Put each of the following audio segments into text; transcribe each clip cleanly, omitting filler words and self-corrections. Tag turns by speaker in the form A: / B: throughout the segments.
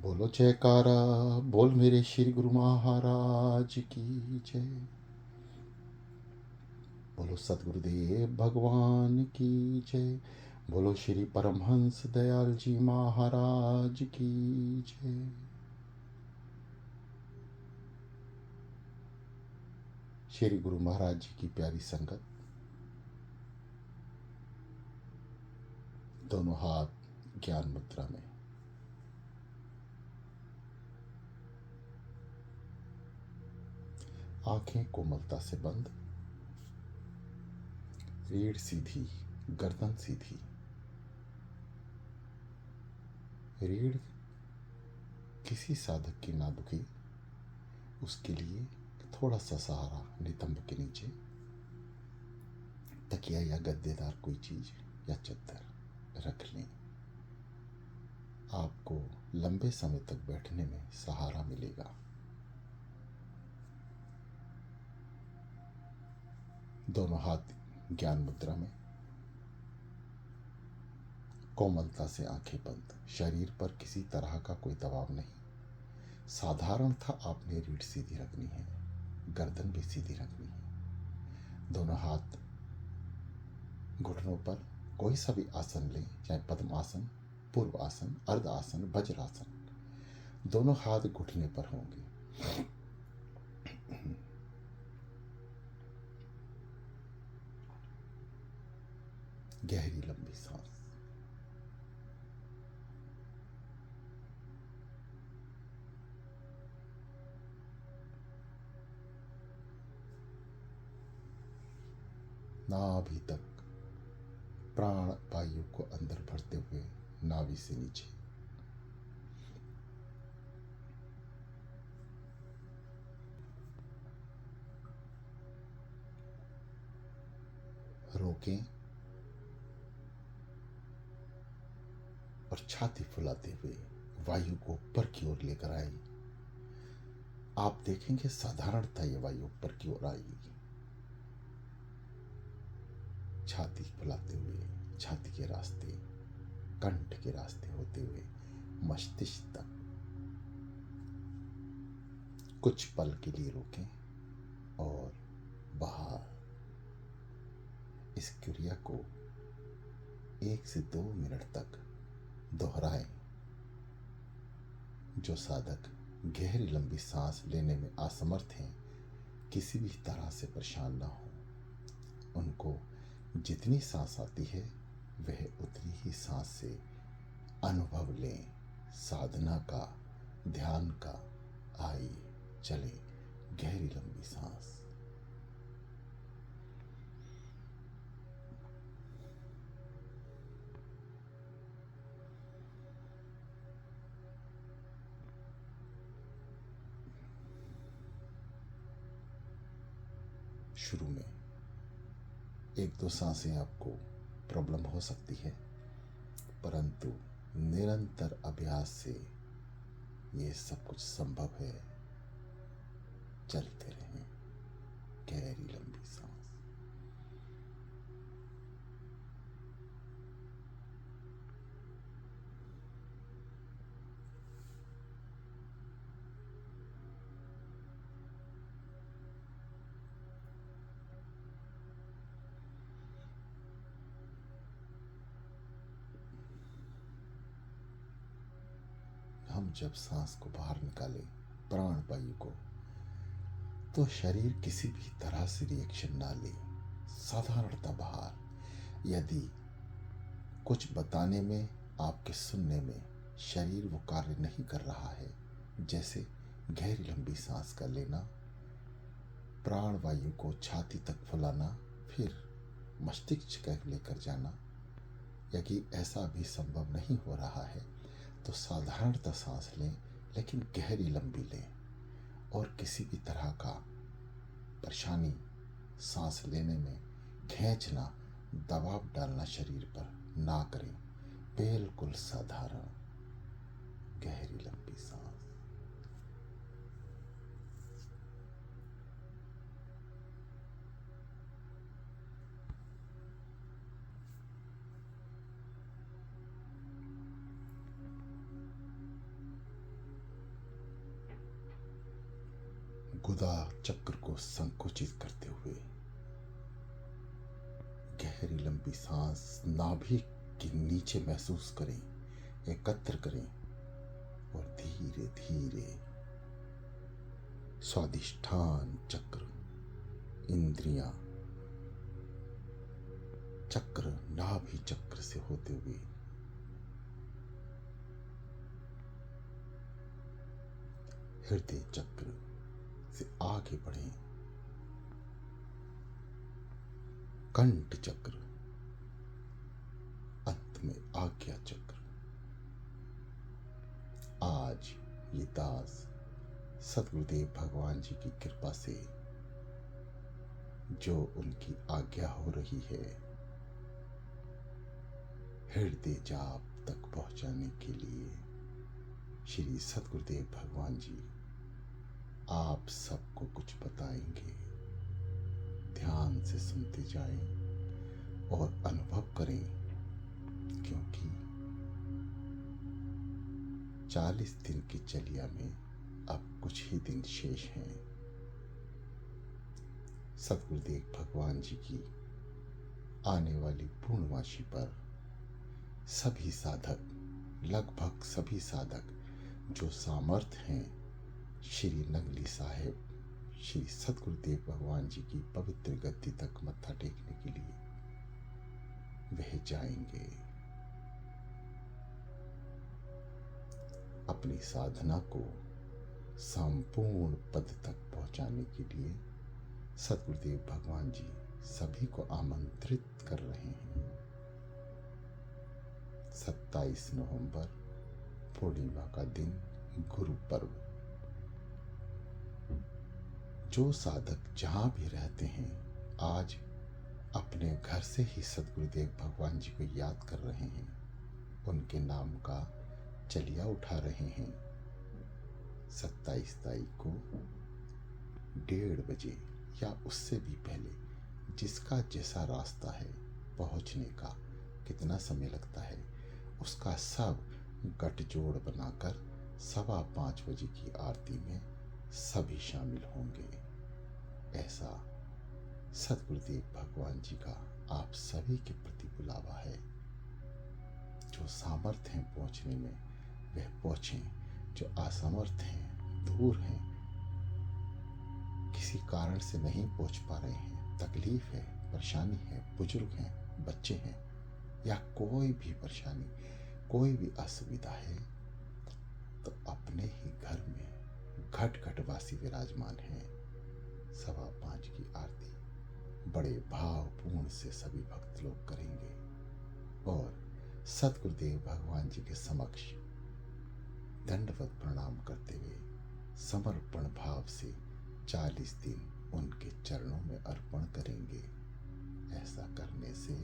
A: बोलो जयकारा, बोल मेरे श्री गुरु महाराज की जय। बोलो सतगुरुदेव भगवान की जय। बोलो श्री परमहंस दयाल जी महाराज की जय। श्री गुरु महाराज जी की प्यारी संगत, दोनों हाथ ज्ञान मुद्रा में, आंखें कोमलता से बंद, रीढ़ सीधी, गर्दन सीधी। रीढ़ किसी साधक की ना दुखे, उसके लिए थोड़ा सा सहारा नितंब के नीचे, तकिया या गद्देदार कोई चीज या चद्दर रख लें। आपको लंबे समय तक बैठने में सहारा मिलेगा। दोनों हाथ ज्ञान मुद्रा में, कोमलता से आंखें बंद। शरीर पर किसी तरह का कोई दबाव नहीं। साधारणतः आपने रीढ़ सीधी रखनी है, गर्दन भी सीधी रखनी है। दोनों हाथ घुटनों पर कोई सा भी आसन लें, चाहे पद्मासन, पूर्व आसन, अर्ध आसन, वज्रासन। दोनों हाथ घुटने पर होंगे। गहरी लंबी सांस। नाभि तक प्राण वायु को अंदर भरते हुए नाभि से नीचे। रोकें और छाती फुलाते हुए वायु को ऊपर की ओर लेकर आए। आप देखेंगे साधारणतः ये वायु ऊपर की ओर आएगी। छाती फुलाते हुए छाती के रास्ते, कंठ के रास्ते होते हुए मस्तिष्क तक। कुछ पल के लिए रोकें और बाहर। इस क्रिया को 1 से 2 मिनट तक दोहराएं। जो साधक गहरी लंबी सांस लेने में असमर्थ हैं, किसी भी तरह से परेशान ना हो, उनको जितनी सांस आती है वह उतनी ही सांस से अनुभव लें। साधना का, ध्यान का। आइए चले, गहरी लंबी सांस। शुरू में 1-2 सांसें आपको प्रॉब्लम हो सकती है, परंतु निरंतर अभ्यास से ये सब कुछ संभव है। चलते रहें, गहरी लंबी सांस। हम जब सांस को बाहर निकालें, प्राण वायु को, तो शरीर किसी भी तरह से रिएक्शन ना ले। साधारणतः बाहर। यदि कुछ बताने में, आपके सुनने में शरीर वो कार्य नहीं कर रहा है, जैसे गहरी लंबी सांस का लेना, प्राण वायु को छाती तक फुलाना, फिर मस्तिष्क तक लेकर जाना, यदि ऐसा भी संभव नहीं हो रहा है तो साधारणतः सांस लें, लेकिन गहरी लंबी लें। और किसी भी तरह का परेशानी सांस लेने में, खींचना, दबाव डालना शरीर पर ना करें। बिल्कुल साधारण गहरी लंबी सांस। बहुधा चक्र को संकुचित करते हुए गहरी लंबी सांस नाभि के नीचे महसूस करें, एकत्र करें और धीरे धीरे स्वादिष्ठान चक्र, इंद्रियां चक्र, नाभि चक्र से होते हुए हृदय चक्र से आगे बढ़ें, कंठ चक्र, अंत में आज्ञा चक्र। आज ये दास सद्गुरुदेव भगवान जी की कृपा से जो उनकी आज्ञा हो रही है, हृदय जाप तक पहुंचाने के लिए श्री सद्गुरुदेव भगवान जी आप सबको कुछ बताएंगे। ध्यान से सुनते जाएं और अनुभव करें, क्योंकि 40 दिन की चलिया में अब कुछ ही दिन शेष हैं। सद्गुरुदेव भगवान जी की आने वाली पूर्णमासी पर सभी साधक, लगभग सभी साधक जो सामर्थ्य हैं, श्री नगली साहिब श्री सद्गुरुदेव भगवान जी की पवित्र गद्दी तक मत्था टेकने के लिए वह जाएंगे। अपनी साधना को संपूर्ण पद तक पहुंचाने के लिए सद्गुरुदेव भगवान जी सभी को आमंत्रित कर रहे हैं। 27 नवंबर पूर्णिमा का दिन, गुरु पर्व। जो साधक जहां भी रहते हैं, आज अपने घर से ही सद्गुरुदेव भगवान जी को याद कर रहे हैं, उनके नाम का चलिया उठा रहे हैं। 27 तारीख को 1:30 बजे या उससे भी पहले, जिसका जैसा रास्ता है पहुंचने का, कितना समय लगता है, उसका सब गठजोड़ बनाकर 5:15 बजे की आरती में सभी शामिल होंगे। ऐसा सद्गुरुदेव भगवान जी का आप सभी के प्रति बुलावा है। जो सामर्थ्य हैं पहुंचने में, वह पहुंचें। जो असमर्थ हैं, दूर हैं, किसी कारण से नहीं पहुंच पा रहे हैं, तकलीफ है, परेशानी है, बुजुर्ग हैं, बच्चे हैं, या कोई भी परेशानी, कोई भी असुविधा है, तो अपने ही घर में घट घटवासी विराजमान हैं। 5:15 की आरती बड़े भावपूर्ण से सभी भक्त लोग करेंगे और सद्गुरुदेव भगवान जी के समक्ष दंडवत प्रणाम करते हुए समर्पण भाव से 40 दिन उनके चरणों में अर्पण करेंगे। ऐसा करने से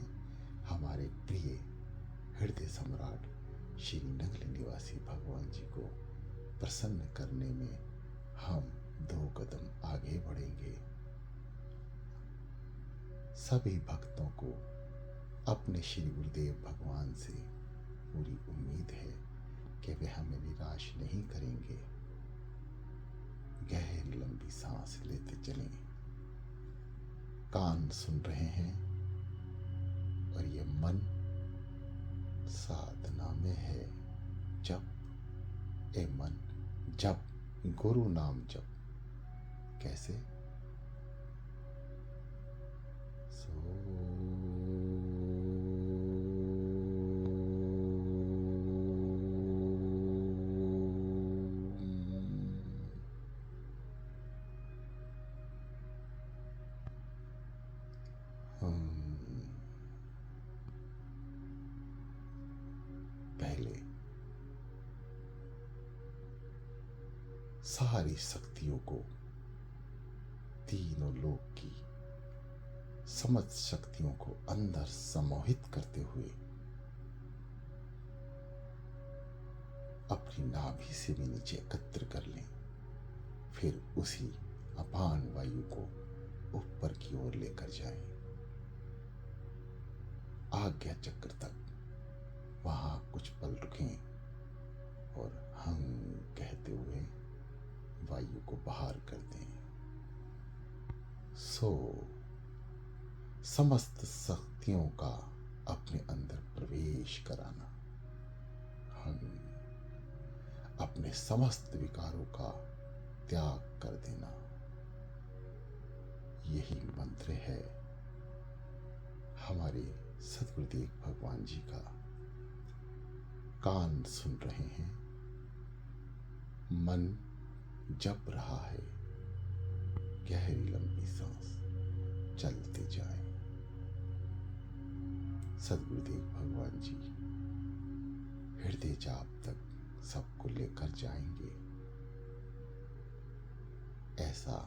A: हमारे प्रिय हृदय सम्राट श्री नगली निवासी भगवान जी को प्रसन्न करने में हम 2 कदम आगे बढ़ेंगे। सभी भक्तों को अपने श्री गुरुदेव भगवान से पूरी उम्मीद है कि वे हमें निराश नहीं करेंगे। गहरी लंबी सांस लेते चलें, कान सुन रहे हैं और ये मन साधना में है। जप, ए मन जप, गुरु नाम जप। कैसे? पहले सारी शक्तियों को, तीनों लोक की समस्त शक्तियों को अंदर सम्मोहित करते हुए अपनी नाभि से भी नीचे एकत्र कर लें। फिर उसी अपान वायु को ऊपर की ओर लेकर जाएं, आज्ञा चक्र तक। वहां कुछ पल रुकें और हम कहते हुए वायु को बाहर कर दें। सो समस्त शक्तियों का अपने अंदर प्रवेश कराना, हम अपने समस्त विकारों का त्याग कर देना, यही मंत्र है हमारे सद्गुरुदेव भगवान जी का। कान सुन रहे हैं, मन जप रहा है, गहरी लंबी सांस चलते जाएं। सद्गुरुदेव भगवान जी हृदय जाप तक सबको लेकर जाएंगे, ऐसा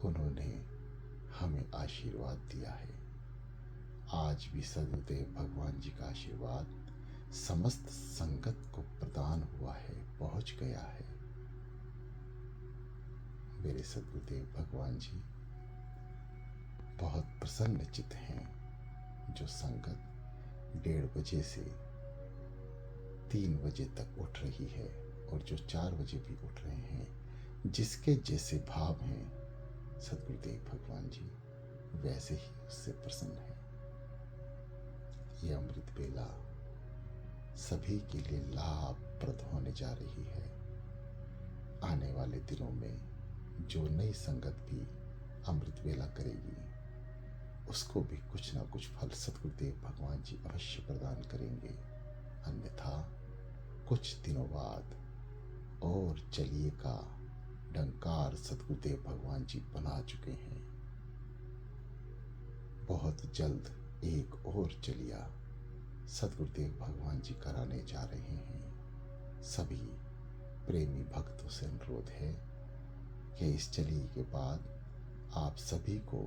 A: उन्होंने हमें आशीर्वाद दिया है। आज भी सद्गुरुदेव भगवान जी का आशीर्वाद समस्त संगत को प्रदान हुआ है, पहुंच गया है। मेरे सद्गुरुदेव भगवान जी बहुत प्रसन्नचित्त हैं। जो संगत 1:30 बजे से 3 बजे तक उठ रही है और जो 4 बजे भी उठ रहे हैं, जिसके जैसे भाव हैं सद्गुरुदेव भगवान जी वैसे ही उससे प्रसन्न है। ये अमृत बेला सभी के लिए लाभप्रद होने जा रही है। आने वाले दिनों में जो नई संगत भी अमृत बेला करेगी, उसको भी कुछ ना कुछ फल सद्गुरुदेव भगवान जी अवश्य प्रदान करेंगे। अन्यथा कुछ दिनों बाद और चलिए का डंकार सद्गुरुदेव भगवान जी बना चुके हैं। बहुत जल्द एक और चलिया सद्गुरुदेव भगवान जी कराने जा रहे हैं। सभी प्रेमी भक्तों से अनुरोध है कि इस चलिए के बाद आप सभी को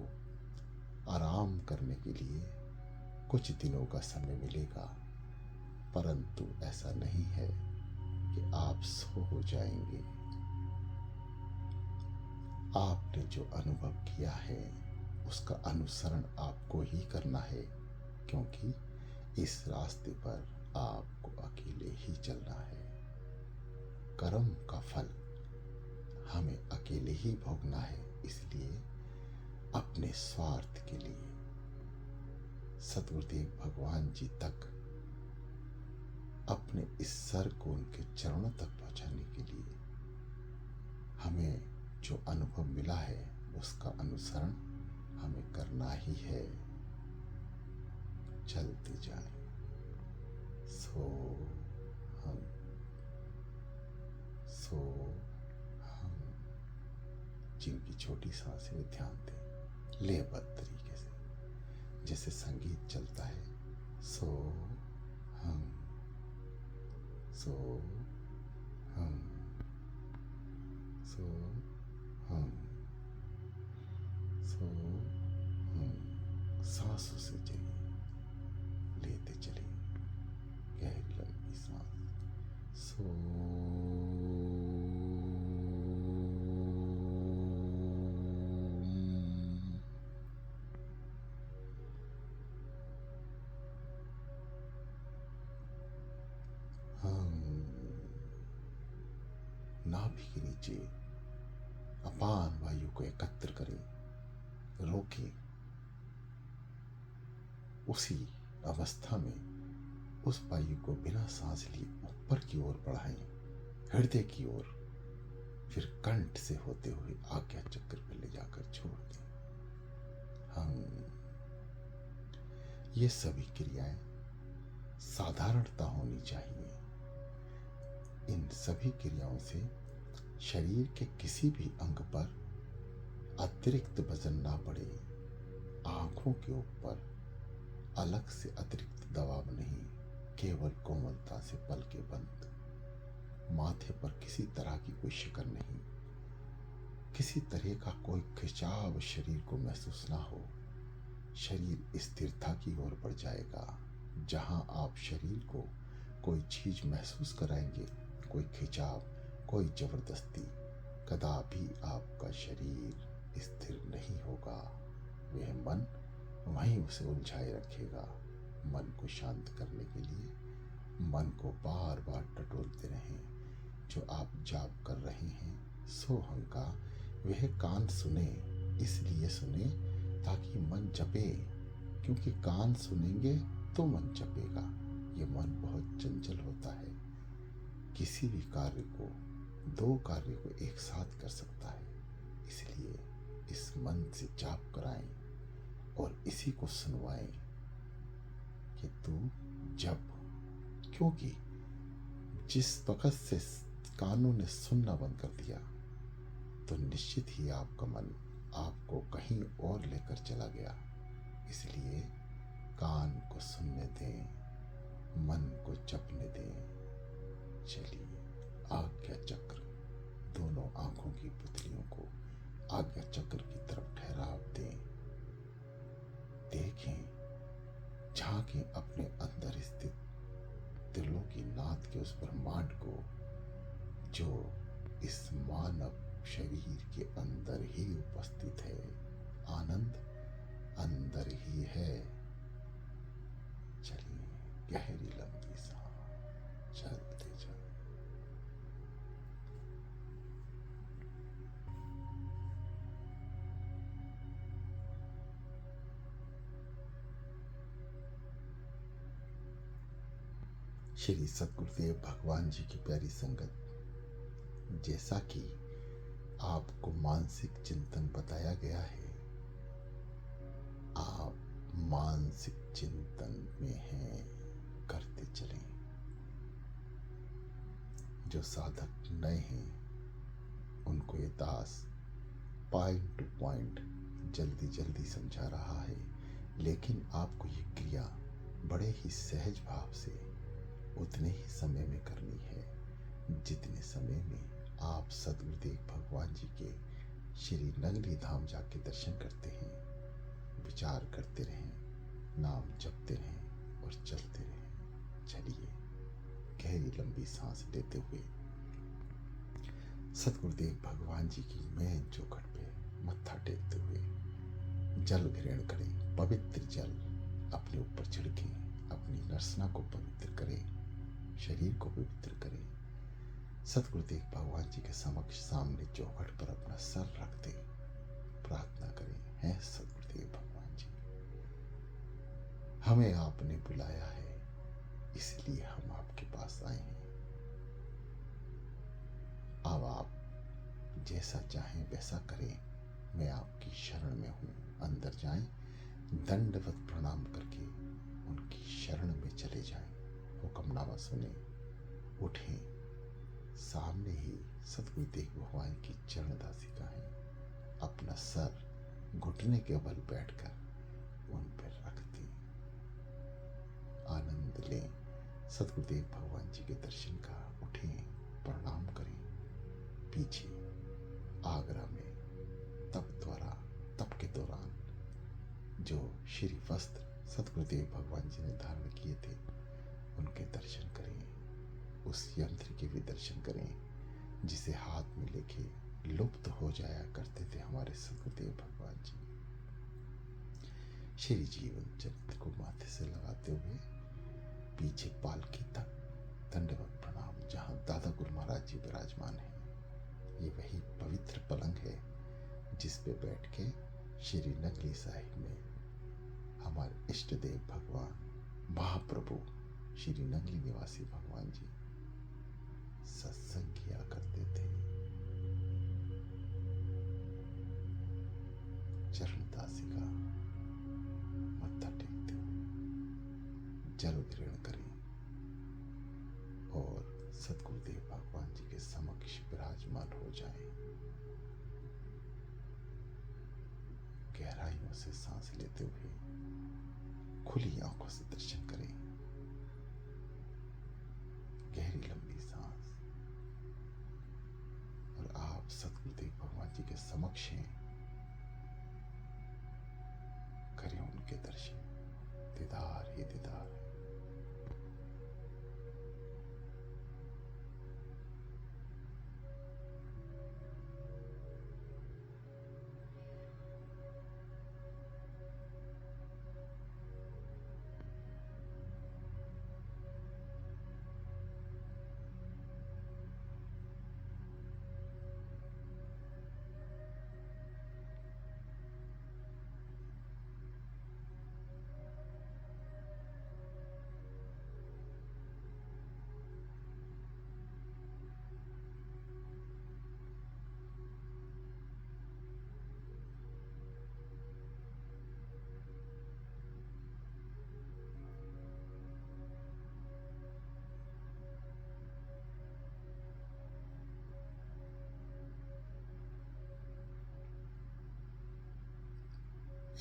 A: आराम करने के लिए कुछ दिनों का समय मिलेगा, परंतु ऐसा नहीं है कि आप सो हो जाएंगे। आपने जो अनुभव किया है उसका अनुसरण आपको ही करना है, क्योंकि इस रास्ते पर आपको अकेले ही चलना है। कर्म का फल हमें अकेले ही भोगना है। इसलिए अपने स्वार्थ के लिए सद्गुरुदेव भगवान जी तक अपने इस सर को उनके चरणों तक पहुंचाने के लिए हमें जो अनुभव मिला है उसका अनुसरण हमें करना ही है। चलते जाएं। सो हम जिनकी छोटी सांसें वे ध्यान दें लेबद्ध तरीके से, जैसे संगीत चलता है। सो हम सो हम सो हम सो हम सांसों से चलिए, लेते चलिए गहरी लंबी सांस। सो नाभि के नीचे अपान वायु को एकत्र करें, रोकें। उसी अवस्था में उस वायु को बिना सांस लिए ऊपर की ओर बढ़ाएं, हृदय की ओर, फिर कंठ से होते हुए आज्ञा चक्र पर ले जाकर छोड़ दें। हम ये सभी क्रियाएं साधारणता होनी चाहिए। इन सभी क्रियाओं से शरीर के किसी भी अंग पर अतिरिक्त वजन ना पड़े। आंखों के ऊपर अलग से अतिरिक्त दबाव नहीं, केवल कोमलता से पलकें बंद। माथे पर किसी तरह की कोई शिकन नहीं, किसी तरह का कोई खिंचाव शरीर को महसूस ना हो। शरीर स्थिरता की ओर बढ़ जाएगा। जहां आप शरीर को कोई चीज महसूस कराएंगे, कोई खिंचाव, कोई जबरदस्ती, कदापि आपका शरीर स्थिर नहीं होगा। वह मन वहीं उसे उलझाए रखेगा। मन को शांत करने के लिए मन को बार बार टटोलते रहें। जो आप जाप कर रहे हैं सोहम का, वह कान सुने इसलिए सुने ताकि मन जपे, क्योंकि कान सुनेंगे तो मन जपेगा। ये मन बहुत चंचल होता है, किसी भी कार्य को, दो कार्य को एक साथ कर सकता है। इसलिए इस मन से जाप कराएं और इसी को सुनवाएं कि तू जप, क्योंकि जिस वक्त से कानों ने सुनना बंद कर दिया तो निश्चित ही आपका मन आपको कहीं और लेकर चला गया। इसलिए कान को सुनने दें, मन को जपने दें। चलिए आज्ञा चक्र, दोनों आंखों की पुतलियों को आज्ञा चक्र की तरफ ठहराव दें। देखें, झांकें अपने अंदर स्थित त्रिलोकी नाथ के उस ब्रह्मांड को जो इस मानव शरीर के अंदर ही उपस्थित है। आनंद अंदर ही है। चलिए गहरी लंबी सांस, चलते जाओ। श्री सतगुरुदेव भगवान जी की प्यारी संगत, जैसा कि आपको मानसिक चिंतन बताया गया है, आप मानसिक चिंतन में हैं, करते चलें। जो साधक नए हैं उनको ये दास पॉइंट टू पॉइंट जल्दी जल्दी समझा रहा है, लेकिन आपको ये क्रिया बड़े ही सहज भाव से उतने ही समय में करनी है जितने समय में आप सतगुरुदेव भगवान जी के श्री नगली धाम जाके दर्शन करते हैं। विचार करते रहें, नाम जपते रहें और चलते रहें। चलिए गहरी लंबी सांस लेते हुए सतगुरुदेव भगवान जी की मैन चौखट पे मत्था टेकते हुए जल ग्रहण करें। पवित्र जल अपने ऊपर छिड़कें, अपनी नर्सना को पवित्र करें, शरीर को पवित्र करें। सतगुरुदेव भगवान जी के समक्ष सामने चौखट पर अपना सर रख दें, प्रार्थना करें, है सतगुरुदेव भगवान जी, हमें आपने बुलाया है, इसलिए हम आपके पास आए हैं। अब आप जैसा चाहें वैसा करें, मैं आपकी शरण में हूं। अंदर जाएं, दंडवत प्रणाम करके उनकी शरण में चले जाएं। हुक्मनामा सुने, उठें, सामने ही सतगुरुदेव भगवान की चरण दासिका है। अपना सर घुटने के बल बैठकर उन पर रख दें। आनंद लें सतगुरुदेव भगवान जी के दर्शन का। उठें, प्रणाम करें। पीछे आगरा में तप के दौरान जो श्री वस्त्र सतगुरुदेव भगवान जी ने धारण किए थे उनके दर्शन करें। उस यंत्र के भी दर्शन करें जिसे हाथ में लेके लुप्त हो जाया करते थे हमारे सतगुरुदेव भगवान जी। श्री जीवन चरित्र को माथे से लगाते हुए पीछे पालकी तक दंडवत प्रणाम, जहां दादा गुरु महाराज जी विराजमान हैं। ये वही पवित्र पलंग है जिस पे बैठ के श्री नगली साहिब में हमारे इष्ट देव भगवान महाप्रभु श्री नगली निवासी भगवान जी सत्संग किया करते थे। चरण दासिका मत्था टेकते हुए जल ग्रहण करें और सतगुरुदेव भगवान जी के समक्ष विराजमान हो जाएं। गहराइयों से सांस लेते हुए खुली आंखों से दर्शन करें। गहरी लंबी सांस, और आप सतगुरुदेव भगवान जी के समक्ष हैं। करें उनके दर्शन, दीदार ही दीदार है।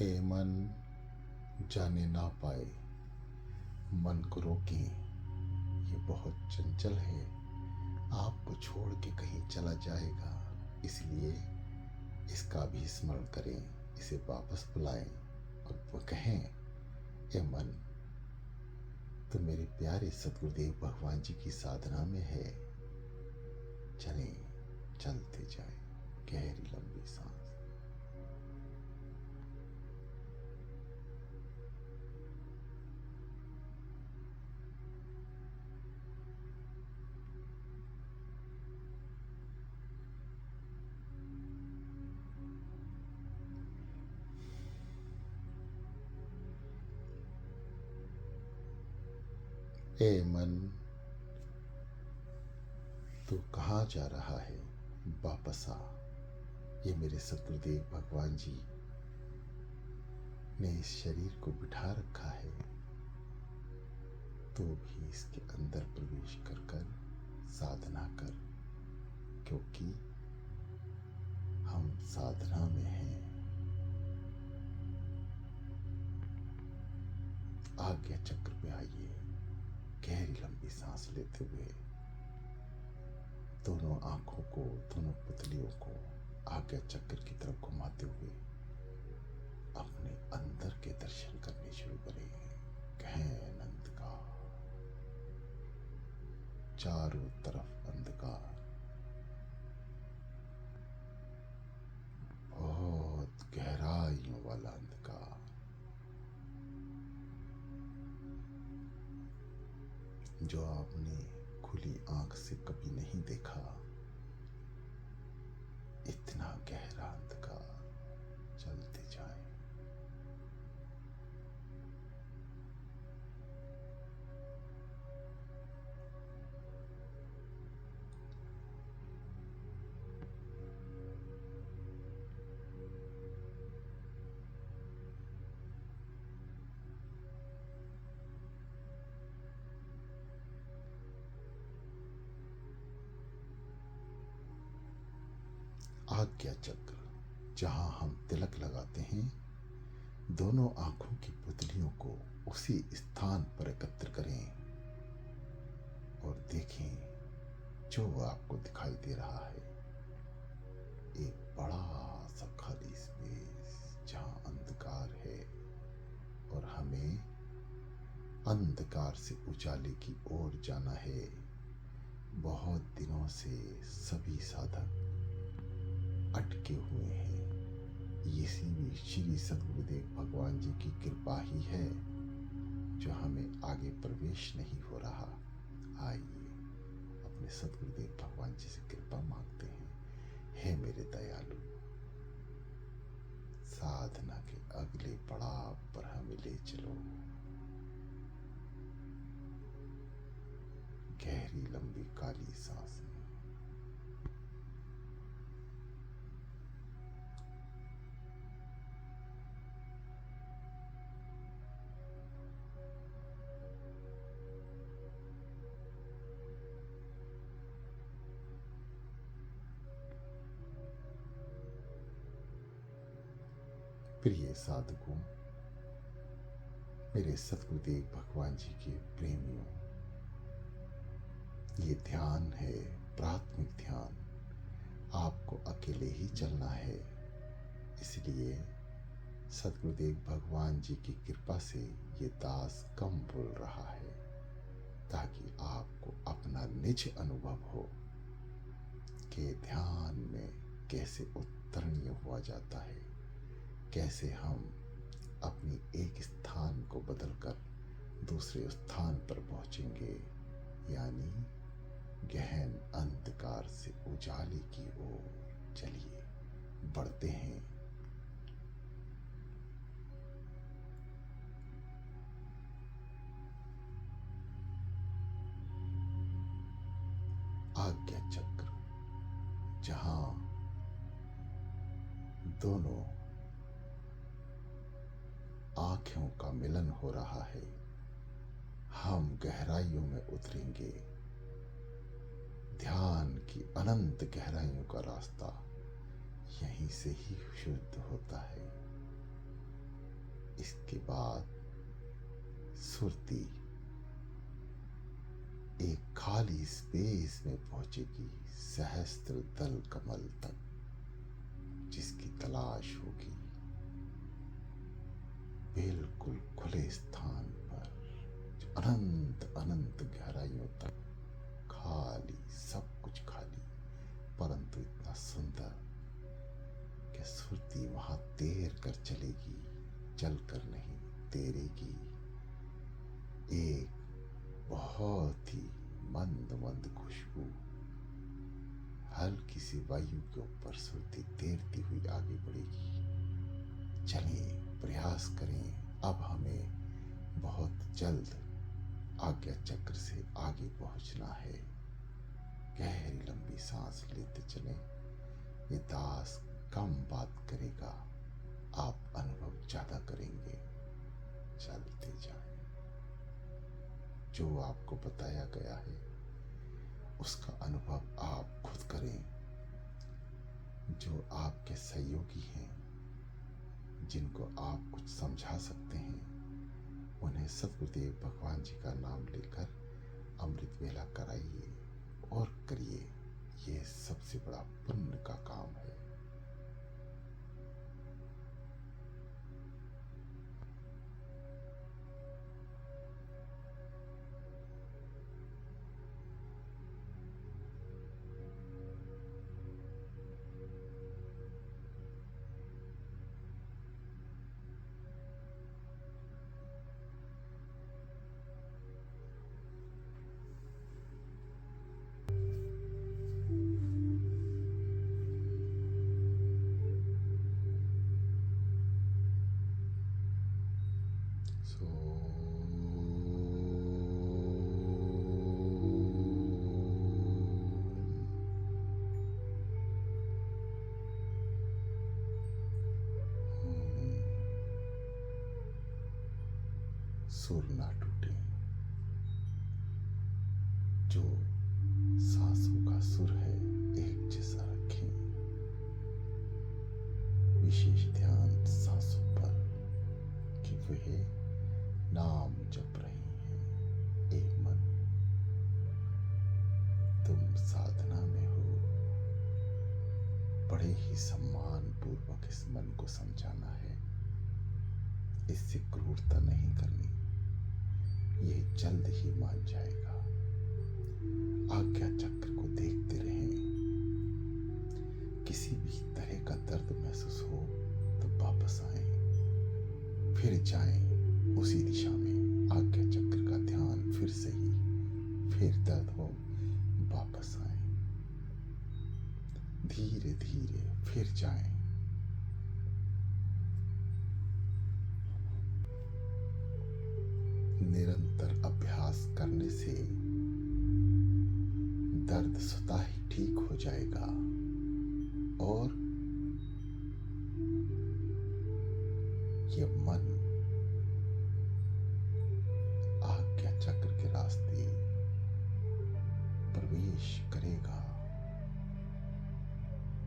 A: ए मन, जाने ना पाए, मन को रोके, ये बहुत चंचल है, आपको छोड़ के कहीं चला जाएगा, इसलिए इसका भी स्मरण करें, इसे वापस बुलाएं और वो कहें, ए मन, तो मेरे प्यारे सतगुरुदेव भगवान जी की साधना में है, चलें, चलते जाएं। गहरी लंबी सांस। ए मन, तू कहाँ जा रहा है? वापस आ। ये मेरे सतगुरुदेव भगवान जी ने इस शरीर को बिठा रखा है, तो भी इसके अंदर प्रवेश कर कर साधना कर, क्योंकि हम साधना में हैं। आज्ञा चक्र पे आइए, गहरी लंबी सांस लेते हुए दोनों आंखों को, दोनों पुतलियों को आज्ञा चक्र की तरफ घुमाते हुए अपने अंदर के दर्शन करने शुरू करें। गहन अंधकार, चारों तरफ अंधकार, बहुत गहराइयों वाला अंधकार, जो आपने खुली आंख से कभी नहीं देखा। इतना गहरा अंधकार। चलते जाएं। आज्ञा चक्र, जहां हम तिलक लगाते हैं, दोनों आंखों की पुतलियों को उसी स्थान पर एकत्र करें और देखें जो आपको दिखाई दे रहा है, एक बड़ा सा खाली स्पेस जहां अंधकार है और हमें अंधकार से उजाले की ओर जाना है। बहुत दिनों से सभी साधक अटके हुए हैं। ये भी श्री सतगुरुदेव भगवान जी की कृपा ही है जो हमें आगे प्रवेश नहीं हो रहा। आइए अपने सतगुरुदेव भगवान जी से कृपा मांगते हैं। हे मेरे दयालु, साधना के अगले पड़ाव पर हमें ले चलो। गहरी लंबी काली सांसें। प्रिय साधकों, मेरे सतगुरुदेव भगवान जी के प्रेमियों, ये ध्यान है प्राथमिक ध्यान। आपको अकेले ही चलना है, इसलिए सतगुरुदेव भगवान जी की कृपा से ये दास कम बोल रहा है, ताकि आपको अपना निज अनुभव हो कि ध्यान में कैसे उतरणीय हुआ जाता है, कैसे हम अपनी एक स्थान को बदलकर दूसरे स्थान पर पहुंचेंगे, यानी गहन अंधकार से उजाले की ओर। चलिए बढ़ते हैं। आज्ञा चक्र, जहां दोनों आंखों का मिलन हो रहा है, हम गहराइयों में उतरेंगे। ध्यान की अनंत गहराइयों का रास्ता यहीं से ही शुद्ध होता है। इसके बाद सुरती एक खाली स्पेस में पहुंचेगी, सहस्त्र दल कमल तक, जिसकी तलाश होगी बिल्कुल खुले स्थान पर, जो अनंत अनंत गहराइयों तक खाली, सब कुछ खाली, परंतु इतना सुंदर कि सुरती वहां तैर कर चलेगी, चल कर नहीं, तैरेगी। एक बहुत ही मंद मंद खुशबू हल्की सी वायु के ऊपर सुरती तैरती हुई आगे बढ़ेगी। चलें, प्रयास करें, अब हमें बहुत जल्द आज्ञा चक्र से आगे पहुंचना है। गहरी लंबी सांस लेते चलें। ये दास कम बात करेगा, आप अनुभव ज्यादा करेंगे। चलते जाएं। जो आपको बताया गया है उसका अनुभव आप खुद करें। जो आपके सहयोगी हैं, जिनको आप कुछ समझा सकते हैं, उन्हें सद्गुरुदेव भगवान जी का नाम लेकर अमृत वेला कराइए और करिए। ये सबसे बड़ा पुण्य का काम है। सुर ना टूटे। जो सांसों का सुर है एक जैसा रखें। विशेष ध्यान सांसों पर कि वह नाम जप रही हैं। एक मन, तुम साधना में हो, बड़े ही सम्मान पूर्वक इस मन को समझाना है। इससे क्रूरता नहीं करनी, यह जल्द ही मान जाएगा। आज्ञा चक्र को देखते रहें। किसी भी तरह का दर्द महसूस हो तो वापस आए, फिर जाएं उसी दिशा में। आज्ञा चक्र का ध्यान फिर से ही, फिर दर्द हो वापस आए, धीरे धीरे फिर जाएं। निरंतर अभ्यास करने से दर्द स्वतः ही ठीक हो जाएगा और यह मन आज्ञा चक्र के रास्ते प्रवेश करेगा।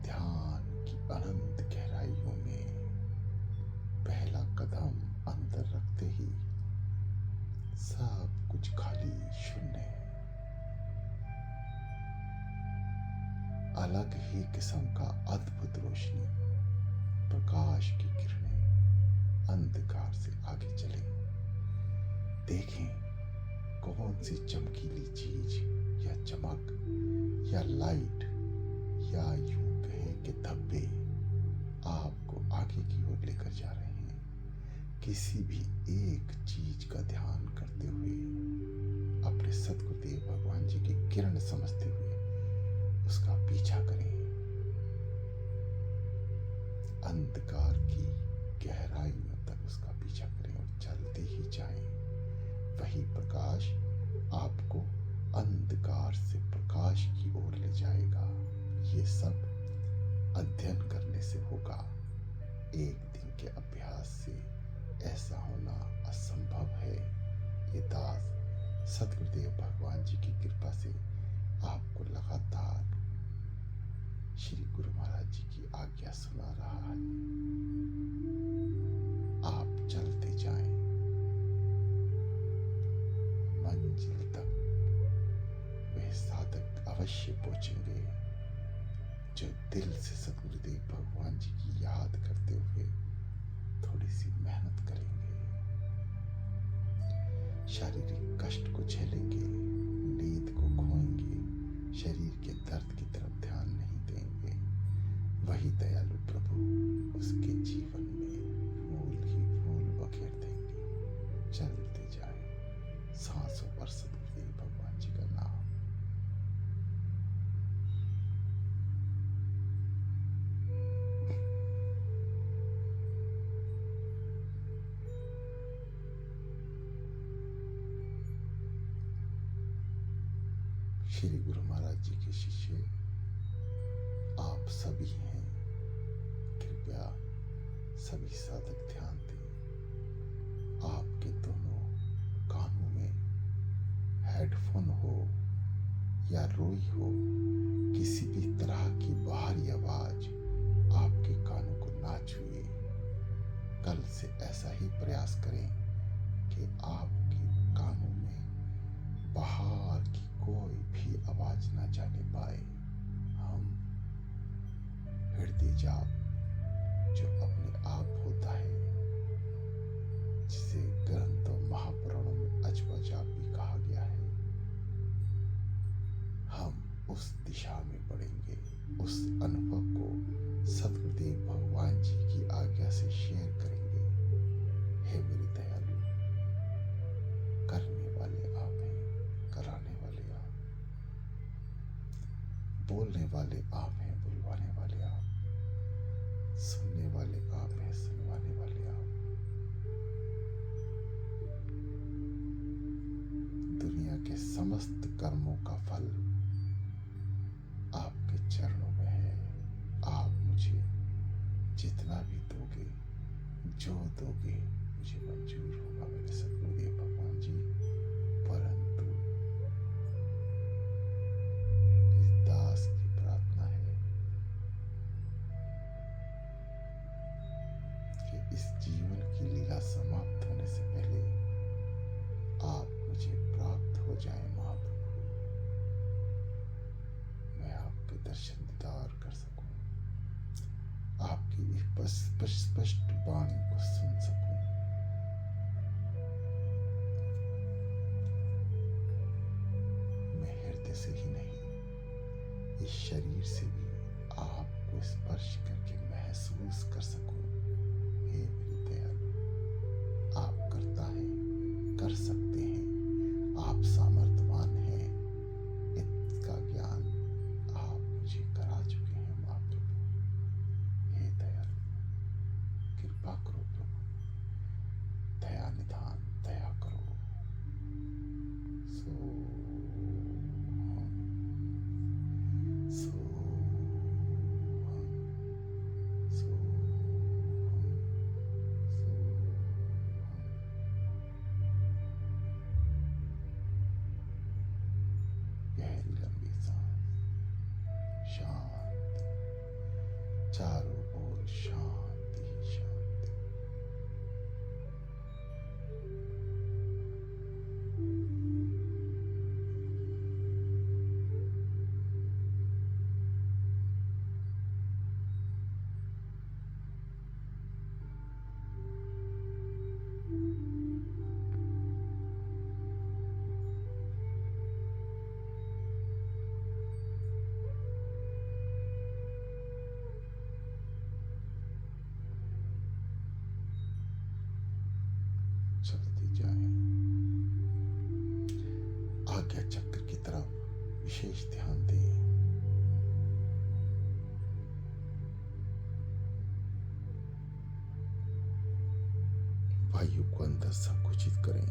A: ध्यान की अनंत गहराइयों में पहला कदम अंदर रखते ही सब कुछ खाली, शून्य। अलग ही किस्म का अद्भुत रोशनी, प्रकाश की किरणें अंधकार से आगे चले। देखें कौन सी चमकीली चीज या चमक या लाइट या यूं कहें कि धब्बे आपको आगे की ओर लेकर जा रहे हैं। किसी भी एक चीज का ध्यान करते हुए अपने सद्गुरुदेव भगवान जी की किरण समझते हुए उसका पीछा करें। अंधकार की गहराइयों तक उसका पीछा करें और चलते ही जाएं। वही प्रकाश आपको अंधकार से प्रकाश की ओर ले जाएगा। ये सब अध्ययन करने से होगा। एक दिन के अभ्यास से ऐसा होना असंभव है। ये दास सद्गुरुदेव भगवान जी की कृपा से आपको लगातार श्री गुरु महाराज जी की आज्ञा सुना रहा है। आप चलते अवश्य पहुंचेंगे जो दिल से सतगुरुदेव भगवान जी की याद करते हुए थोड़ी सी मेहनत करेंगे, शारीरिक कष्ट को झेलेंगे, नींद को खोएंगे, शरीर के दर्द की तरफ ध्यान नहीं देंगे। वही दयालु प्रभु उसके जीवन में फूल ही फूल बखेर देंगे। चलते जाए सांसों पर सतगुरुदेव भगवान जी का नाम। श्री गुरु महाराज जी के शिष्य आप सभी हैं, कृपया सभी साधक ध्यान दें। आपके दोनों कानों में हेडफोन हो या रोई हो, किसी भी तरह की बाहरी आवाज आपके कानों को ना छुए। कल से ऐसा ही प्रयास करें कि आपके कानों में बाहर की कोई भी आवाज ना जाने पाए। हम हृदय जाप जो अपने आप होता है, जिसे ग्रंथ और महापुराणों में अजवा जाप भी कहा गया है, हम उस दिशा में बढ़ेंगे। उस अनुभव को सतगुरुदेव भगवान जी की आज्ञा से शेयर करेंगे। हे मेरे दयालु, करने वाले आप हैं, कराने वाले आप, बोलने वाले आप हैं, बुलवाने वाले आप, सुनने वाले आप हैं, सुनवाने वाले आप। दुनिया के समस्त कर्मों का फल आपके चरणों में है। आप मुझे जितना भी दोगे, जो दोगे, मुझे मंजूर होगा मेरे सतगुरुदेव भगवान जी। परंतु इस दास की प्रार्थना है कि इस जीवन की लीला समाप्त होने से पहले आप मुझे प्राप्त हो जाए महाप्रभु। मैं आपके दर्शन दीदार कर सकूं, आपकी स्पष्ट वाणी को सुन सकूं। मैं हृदय से ही नहीं, इस शरीर से भी आपको स्पर्श करके महसूस कर सकूं। हे मेरे दयालु, आप करता है, कर सकते हैं, आप सामर्थ्यवान हैं, इसका ज्ञान आप मुझे करा चुके हैं महाप्रभु। हे दयालु, कृपा करो प्रभु, दया निधान दया करो। सो सो सो गहरी लंबी सांस, शांत, चारों ओर शांति ही शांति। चलते जाएं, आज्ञा चक्र की तरफ विशेष ध्यान दें। वायु को अंदर संकुचित करें,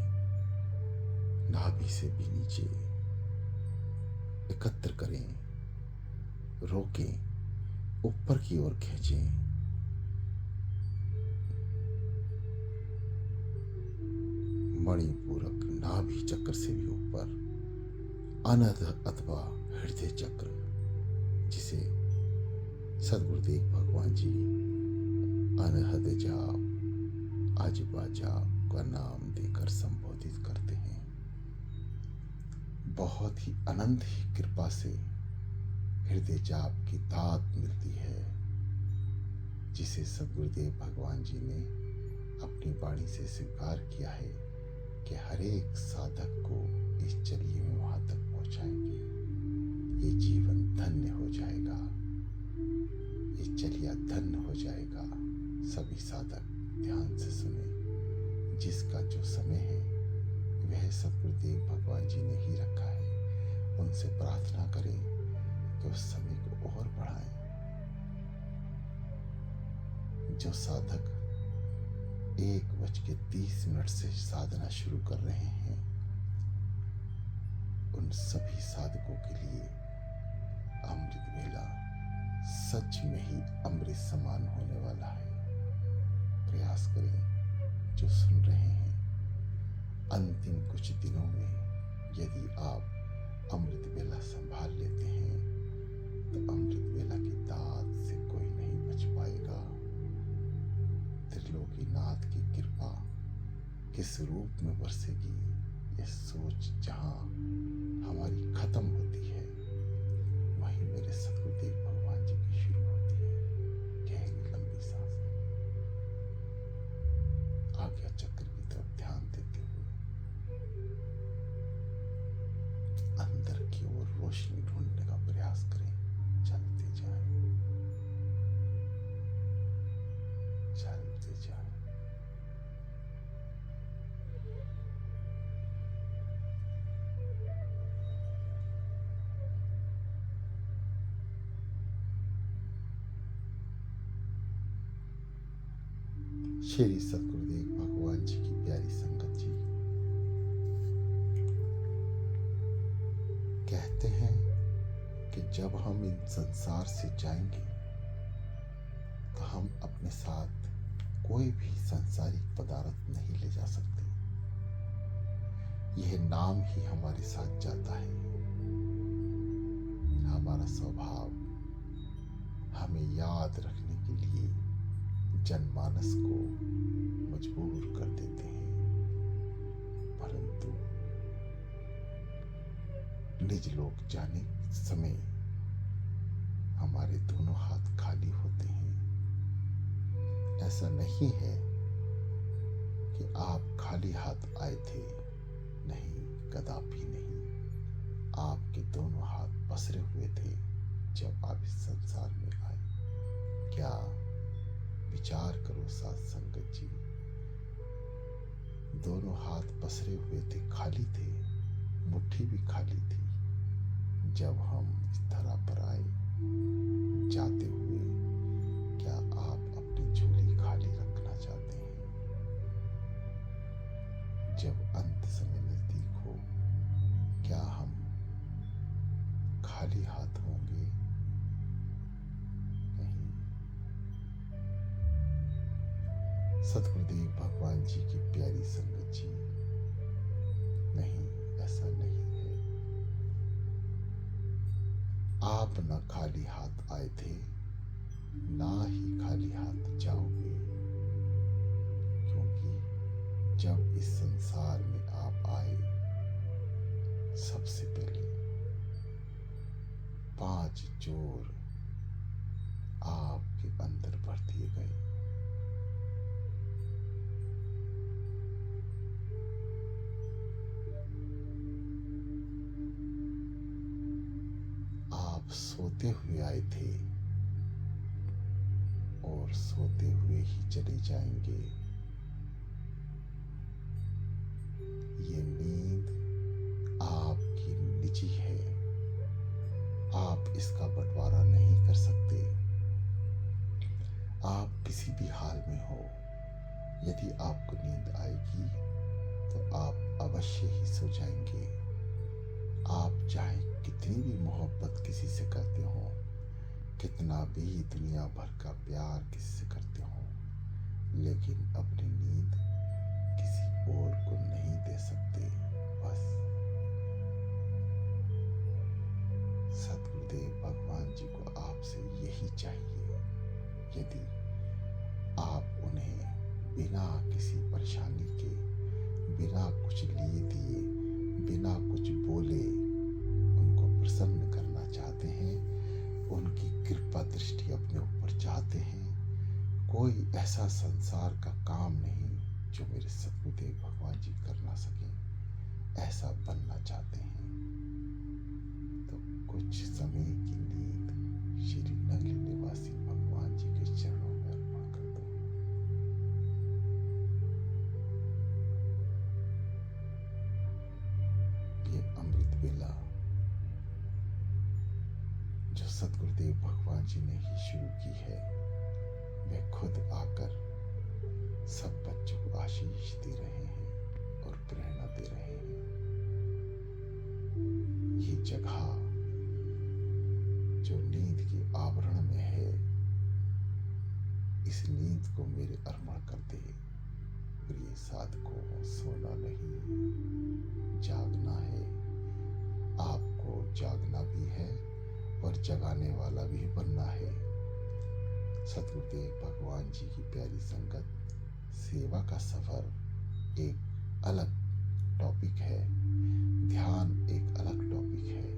A: नाभि से भी नीचे एकत्र करें, रोकें, ऊपर की ओर खींचें। मणिपूरक नाभि चक्र से भी ऊपर अनध अथवा हृदय चक्र, जिसे सदगुरुदेव भगवान जी अनहद जाप, अजबा जाप का नाम देकर संबोधित करते हैं। बहुत ही अनंत ही कृपा से हृदय जाप की दात मिलती है, जिसे सद्गुरुदेव भगवान जी ने अपनी वाणी से स्वीकार किया है कि हर एक साधक को इस चलिए में वहां तक पहुंचाएंगे। ये जीवन धन्य हो जाएगा, ये चलिया धन्य हो जाएगा। सभी साधक ध्यान से सुने। जिसका जो समय है वह सद्गुरुदेव भगवान जी ने ही रखा है। उनसे प्रार्थना करें कि उस समय को और बढ़ाएं। जो साधक 1:30 से साधना शुरू कर रहे हैं, उन सभी साधकों के लिए अमृत वेला सच में ही अमृत समान होने वाला है। प्रयास करें, जो सुन रहे हैं, अंतिम कुछ दिनों में यदि आप अमृत वेला संभाल लेते हैं तो अमृत वेला की दात से कोई नहीं बच पाएगा। त्रिलोकीनाथ की कृपा किस रूप में बरसेगी, ये सोच जहां हमारी खत्म होती है, वहीं मेरे सद्गुरुदेव भगवान जी की शुरू होती है। गहरी लंबी सांस, आज्ञा चक्र की तरफ ध्यान देते हुए अंदर की ओर रोशनी ढूंढने का प्रयास करें। चलते जाएं, चलते जाएं। श्री सद्गुरुदेव भगवान जी की प्यारी संगत जी, कहते हैं कि जब हम इन संसार से जाएंगे तो हम अपने साथ कोई भी सांसारिक पदार्थ नहीं ले जा सकते। यह नाम ही हमारे साथ जाता है। हमारा स्वभाव हमें याद रखने के लिए जनमानस को मजबूर कर देते हैं, परंतु निज लोक जाने समय हमारे दोनों हाथ खाली होते हैं। ऐसा नहीं है कि आप खाली हाथ आए थे, नहीं, कदापि नहीं। आपके दोनों हाथ पसरे हुए थे जब आप इस संसार में आए। क्या विचार करो साथ संगत जी, दोनों हाथ पसरे हुए थे, खाली थे, मुट्ठी भी खाली थी जब हम इस धरा पर आए। जाते हुए क्या आप अपनी झोली खाली रखना चाहते हैं? जब अंत समय नजदीक हो, क्या हम खाली हाथ होंगे? नहीं। सद्गुरुदेव भगवान जी की प्यारी संगत जी, नहीं, ऐसा नहीं है। आप न खाली हाथ आए थे, ना ही खाली हाथ जाओगे, क्योंकि जब इस संसार में आप आए, सबसे पहले 5 जोर आपके अंदर भर दिए गए। आप सोते हुए आए थे और सोते हुए ही चले जाएंगे। ये नींद आपकी निजी है, आप इसका बंटवारा नहीं कर सकते। आप किसी भी हाल में हो, यदि आपको नींद आएगी तो आप अवश्य ही सो जाएंगे। आप चाहे कितनी भी मोहब्बत किसी से करते हो, कितना भी दुनिया भर का प्यार किसी से करते हो, लेकिन अपनी नींद किसी और को नहीं दे सकते। बस सद्गुरुदेव भगवान जी को आपसे यही चाहिए। यदि आप उन्हें बिना किसी परेशानी के, बिना कुछ लिए दिए, बिना कुछ बोले उनको प्रसन्न करना चाहते हैं, उनकी कृपा दृष्टि अपने ऊपर चाहते हैं। कोई ऐसा संसार का काम नहीं जो मेरे सतगुरुदेव भगवान जी कर ना सके, ऐसा बनना चाहते हैं। तो कुछ समय की नींद श्री नगली निवासी भगवान जी के चरणों में अर्पण कर दो। ये अमृत वेला जो सतगुरुदेव भगवान जी ने ही शुरू की है, वे खुद आकर सब बच्चों को आशीष दे रहे हैं और प्रेरणा दे रहे हैं। ये जगह जो नींद के आवरण में है, इस नींद को मेरे अर्पण कर दे। प्रिय साधकों, सोना नहीं, जागना है। आपको जागना भी है और जगाने वाला भी बनना है। सतगुरुदेव भगवान जी की प्यारी संगत, सेवा का सफर एक अलग टॉपिक है, ध्यान एक अलग टॉपिक है।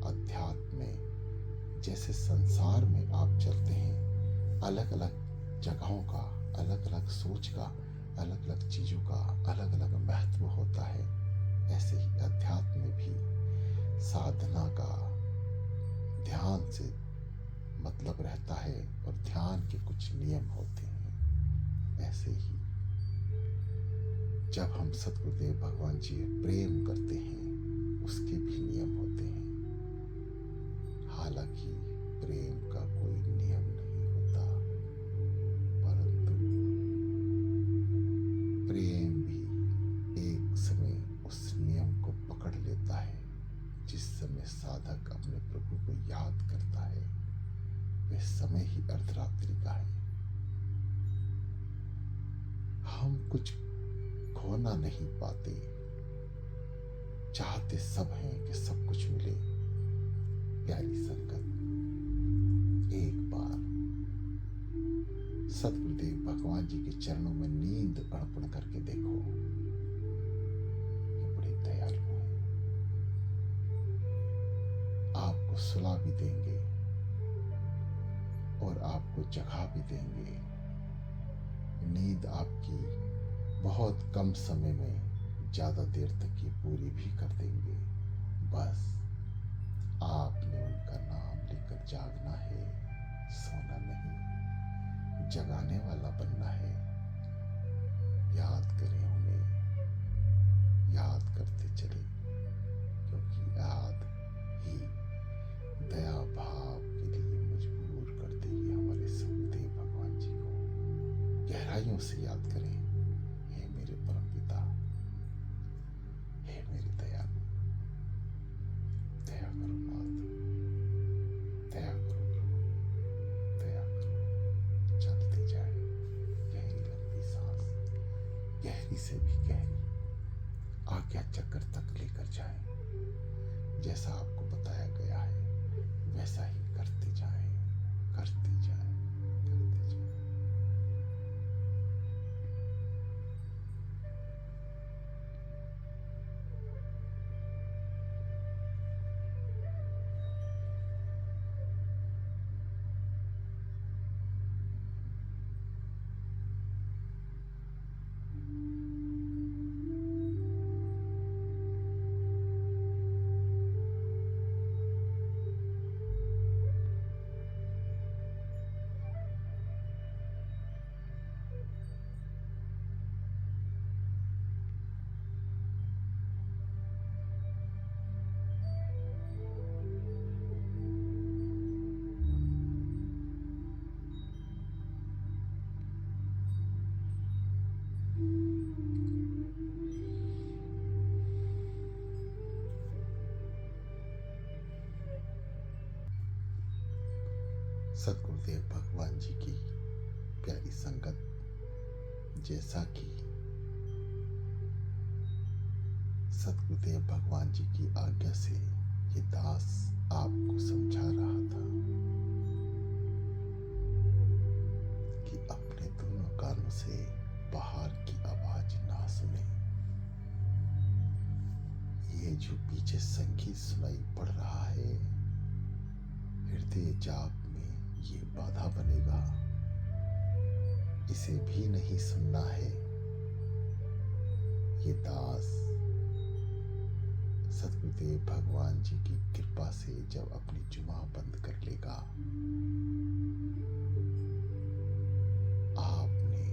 A: अध्यात्म में जैसे संसार में आप चलते हैं, अलग अलग जगहों का, अलग अलग सोच का, अलग अलग चीज़ों का अलग अलग महत्व होता है, ऐसे ही अध्यात्म में भी साधना का ध्यान से मतलब रहता है और ध्यान के कुछ नियम होते हैं। ऐसे ही जब हम सतगुरुदेव भगवान जी प्रेम करते हैं, उसके भी नियम होते हैं। हालांकि प्रेम का कोई नियम नहीं होता, परंतु प्रेम भी एक समय उस नियम को पकड़ लेता है। जिस समय साधक अपने प्रभु को याद करता है, वह समय ही अर्धरात्रि का है। हम कुछ खोना नहीं पाते, चाहते सब हैं कि सब कुछ मिले। प्यारी संगत, एक बार सतगुरुदेव भगवान जी के चरणों में नींद अर्पण करके देखो। ये बड़े दयालु हैं, आपको सुला भी देंगे और आपको जगा भी देंगे। नींद आपकी बहुत कम समय में ज्यादा देर तक ये पूरी भी कर देंगे। बस आपने उनका नाम लेकर जागना है, सोना नहीं, जगाने वाला बनना है। याद करें उन्हें, याद करते चले, क्योंकि याद ही दया भाव के लिए मजबूर कर देगी हमारे सतगुरुदेव भगवान जी को। गहराइयों से याद करें, हे मेरे परम पिता, हे मेरे दयालु, दया करो नाथ, दया करो प्रभु, दया करो। चलते जाए, गहरी लंबी सांस, गहरी से भी गहरी आज्ञा चक्र तक लेकर जाए। जैसा आपको बताया गया है वैसा ही करते जाए, करते जाए, करते जाए। सतगुरुदेव भगवान जी की प्यारी संगत, जैसा कि सतगुरुदेव भगवान जी की आज्ञा से ये दास आपको समझा रहा था कि अपने दोनों कानों से बाहर की आवाज ना सुने। ये जो पीछे संगीत सुनाई पड़ रहा है, बढ़ते जाप में ये बाधा बनेगा। इसे भी नहीं सुनना है। ये दास सतगुरुदेव भगवान जी की कृपा से जब अपनी जुमा बंद कर लेगा, आपने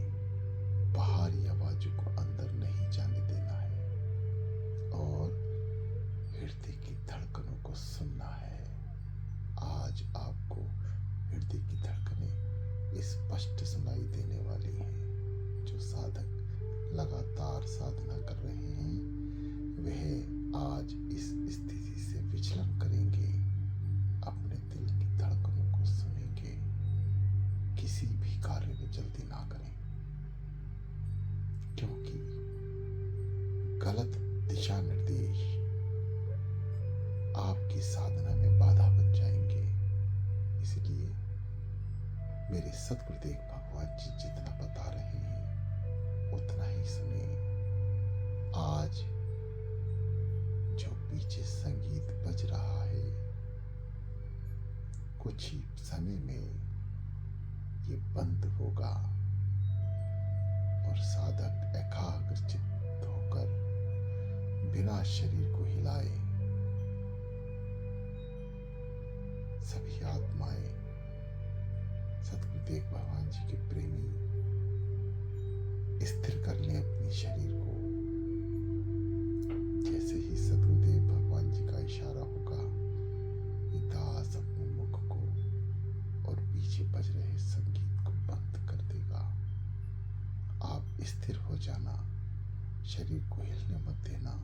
A: बाहरी आवाजों को अंदर नहीं जाने देना है और हृदय की धड़कनों को सुनना है। आज आपको हृदय की धड़कनें स्पष्ट सुनाई देने वाली हैं। जो साधक लगातार साधना कर रहे हैं वह आज इस स्थिति से विचलन करेंगे, अपने दिल की धड़कनों को सुनेंगे। किसी भी कार्य में जल्दी ना करें, क्योंकि गलत दिशा निर्देश आपकी साधना में बाधा बन जाएंगे। इसलिए मेरे सतगुरुदेव भगवान जी जितना बता रहे हैं उतना ही सुने। आज जो पीछे संगीत बज रहा है, कुछ ही समय में ये बंद होगा और साधक एकाग्रचित्त होकर बिना शरीर को हिलाए सभी आत्माएं सतगुरुदेव भगवान जी के प्रेमी स्थिर कर लें अपने शरीर को। जैसे ही सतगुरुदेव भगवान जी का इशारा होगा, ये दास अपने मुख को और पीछे बज रहे संगीत को बंद कर देगा। आप स्थिर हो जाना, शरीर को हिलने मत देना,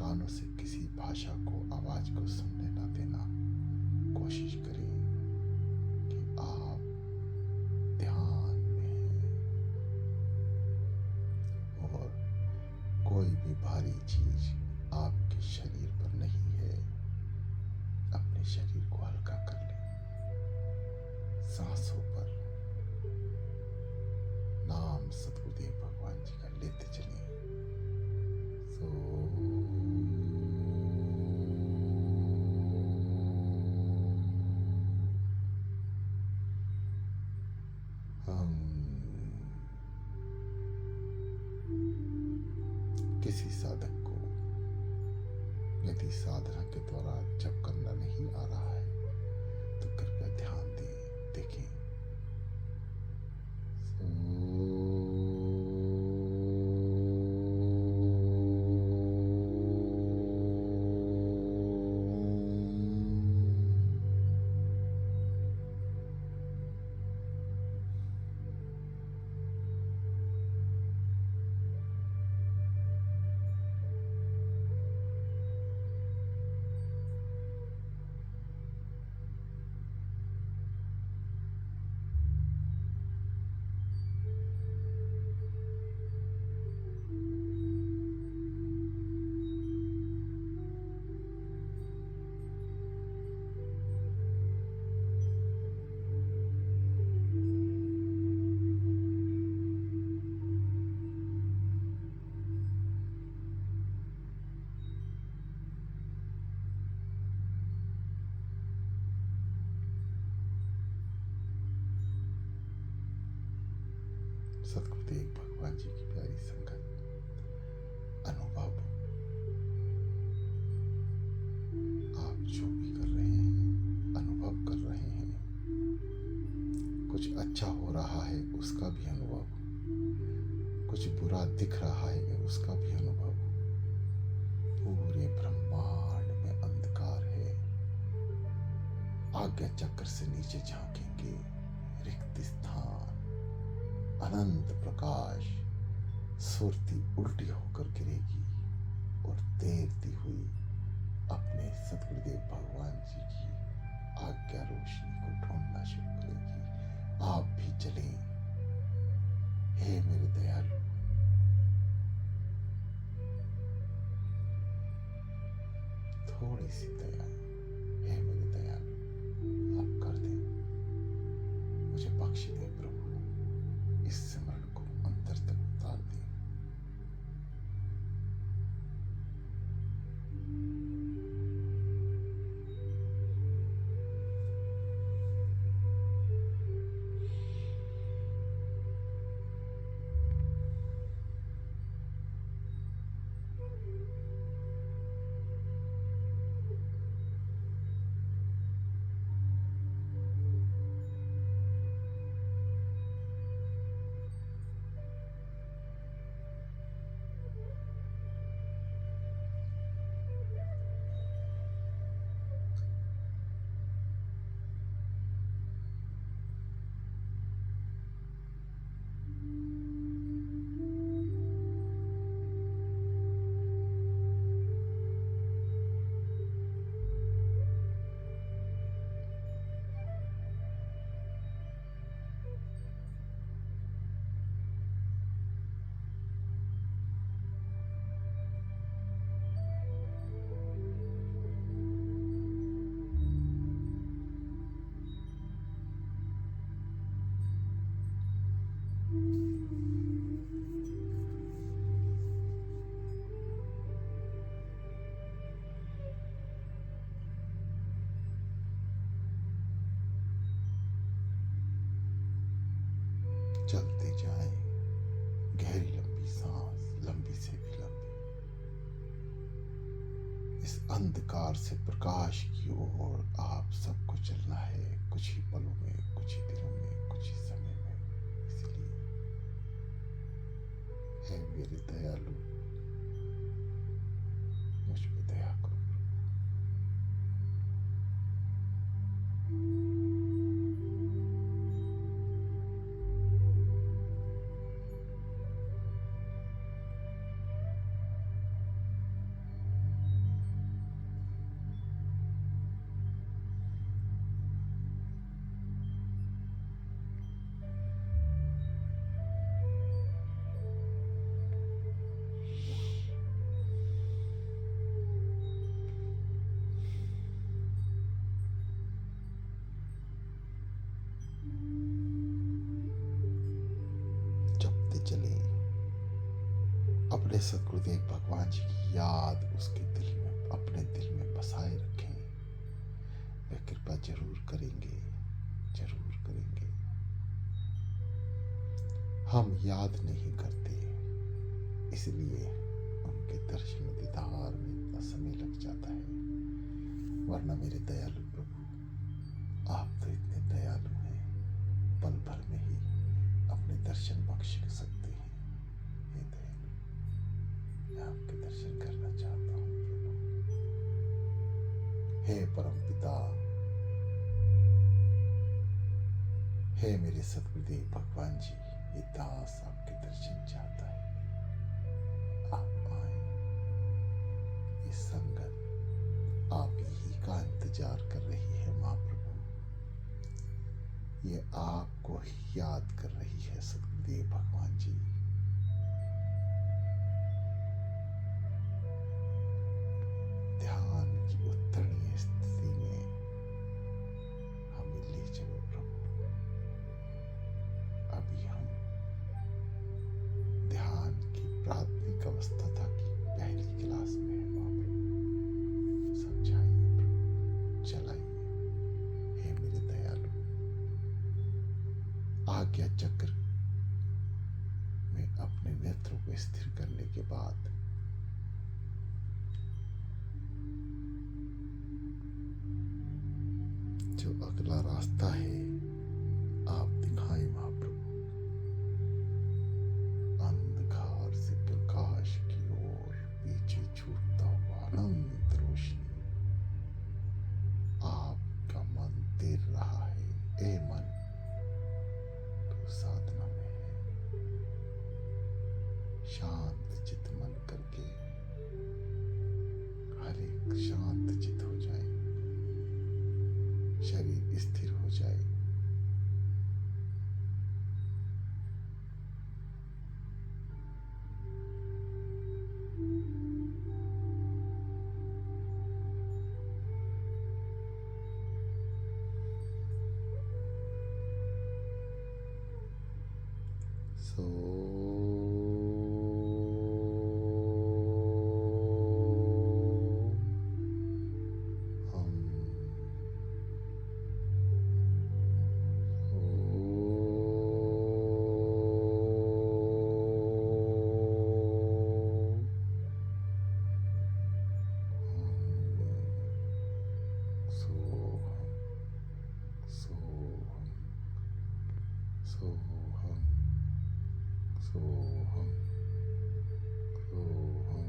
A: कानों से किसी भाषा को, आवाज को सुनने ना देना। कोशिश करें कि आप ध्यान में हैं और कोई भी भारी चीज आपके शरीर पर नहीं है। अपने शरीर को हल्का कर लें। सांसों पर नाम सतगुरुदेव भगवान जी का लेते चलें। किसी साधक को यदि साधना के द्वारा जप करना नहीं आ रहा है तो कृपया ध्यान दें, देखें। सतगुरुदेव भगवान जी की प्यारी संगत, अनुभव आप जो भी कर रहे हैं, अनुभव कर रहे हैं। कुछ अच्छा हो रहा है उसका भी अनुभव, कुछ बुरा दिख रहा है उसका भी अनुभव। पूरे ब्रह्मांड में अंधकार है। आज्ञा चक्र से नीचे झांकेंगे, रिक्त स्थान, अनंत प्रकाश, सुरती उल्टी होकर गिरेगी और तैरती हुई अपने सतगुरुदेव भगवान जी की आज्ञा रोशनी को ढूंढना शुरू करेगी। आप भी चलें। हे मेरे दयालु, थोड़ी सी दया, हे मेरे दयालु, आप कर दें, मुझे बख्श दें प्रभु। इस स्मरण को अंतर तक उतार दें। अंधकार से प्रकाश की ओर आप सबको चलना है, कुछ ही पलों में, कुछ ही दिनों में, कुछ ही समय में। इसलिए हे मेरे दयालु, मुझ पे दया करो। जपते चले, अपने सदगुरुदेव भगवान जी की याद उसके दिल में, अपने दिल में बसाए रखें। वे कृपा जरूर करेंगे, जरूर करेंगे। हम याद नहीं करते, इसलिए उनके दर्शन दीदार में इतना समय लग जाता है। वरना मेरे दयालु प्रभु, आप तो इतने दयालु हैं, पल भर में ही अपने दर्शन बख्श सकते हैं। हे दयालु, मैं आपके दर्शन करना चाहता हूँ प्रभु। हे परम पिता, हे मेरे सतगुरुदेव भगवान जी, ये दास आपके दर्शन चाहता है। आप आए, ये संगत आप ही का इंतजार कर रही है महाप्रभु। ये आपको ही याद कर रही है सतगुरुदेव भगवान जी। ध्यान की उत्तरणीय स्थिति में हमें ले चलो प्रभु। अभी हम ध्यान की प्राथमिक अवस्था था कि पहली क्लास में है महाप्रभु। समझाइए प्रभु, चलाइए। हे मेरे दयालु, आज्ञा चक्र में अपने नेत्रों को स्थिर करने के बाद जो अगला रास्ता है आप दिखाएं महाप्रभु। अंधकार से प्रकाश की ओर पीछे छूटता हुआ अनंत रोशनी आपका मन देर रहा है। ए मन, तू साधना में है। शांत चित मन करके हर एक शांत चित हो जाए, शरीर स्थिर हो जाए। सोहम, सोहम, सोहम।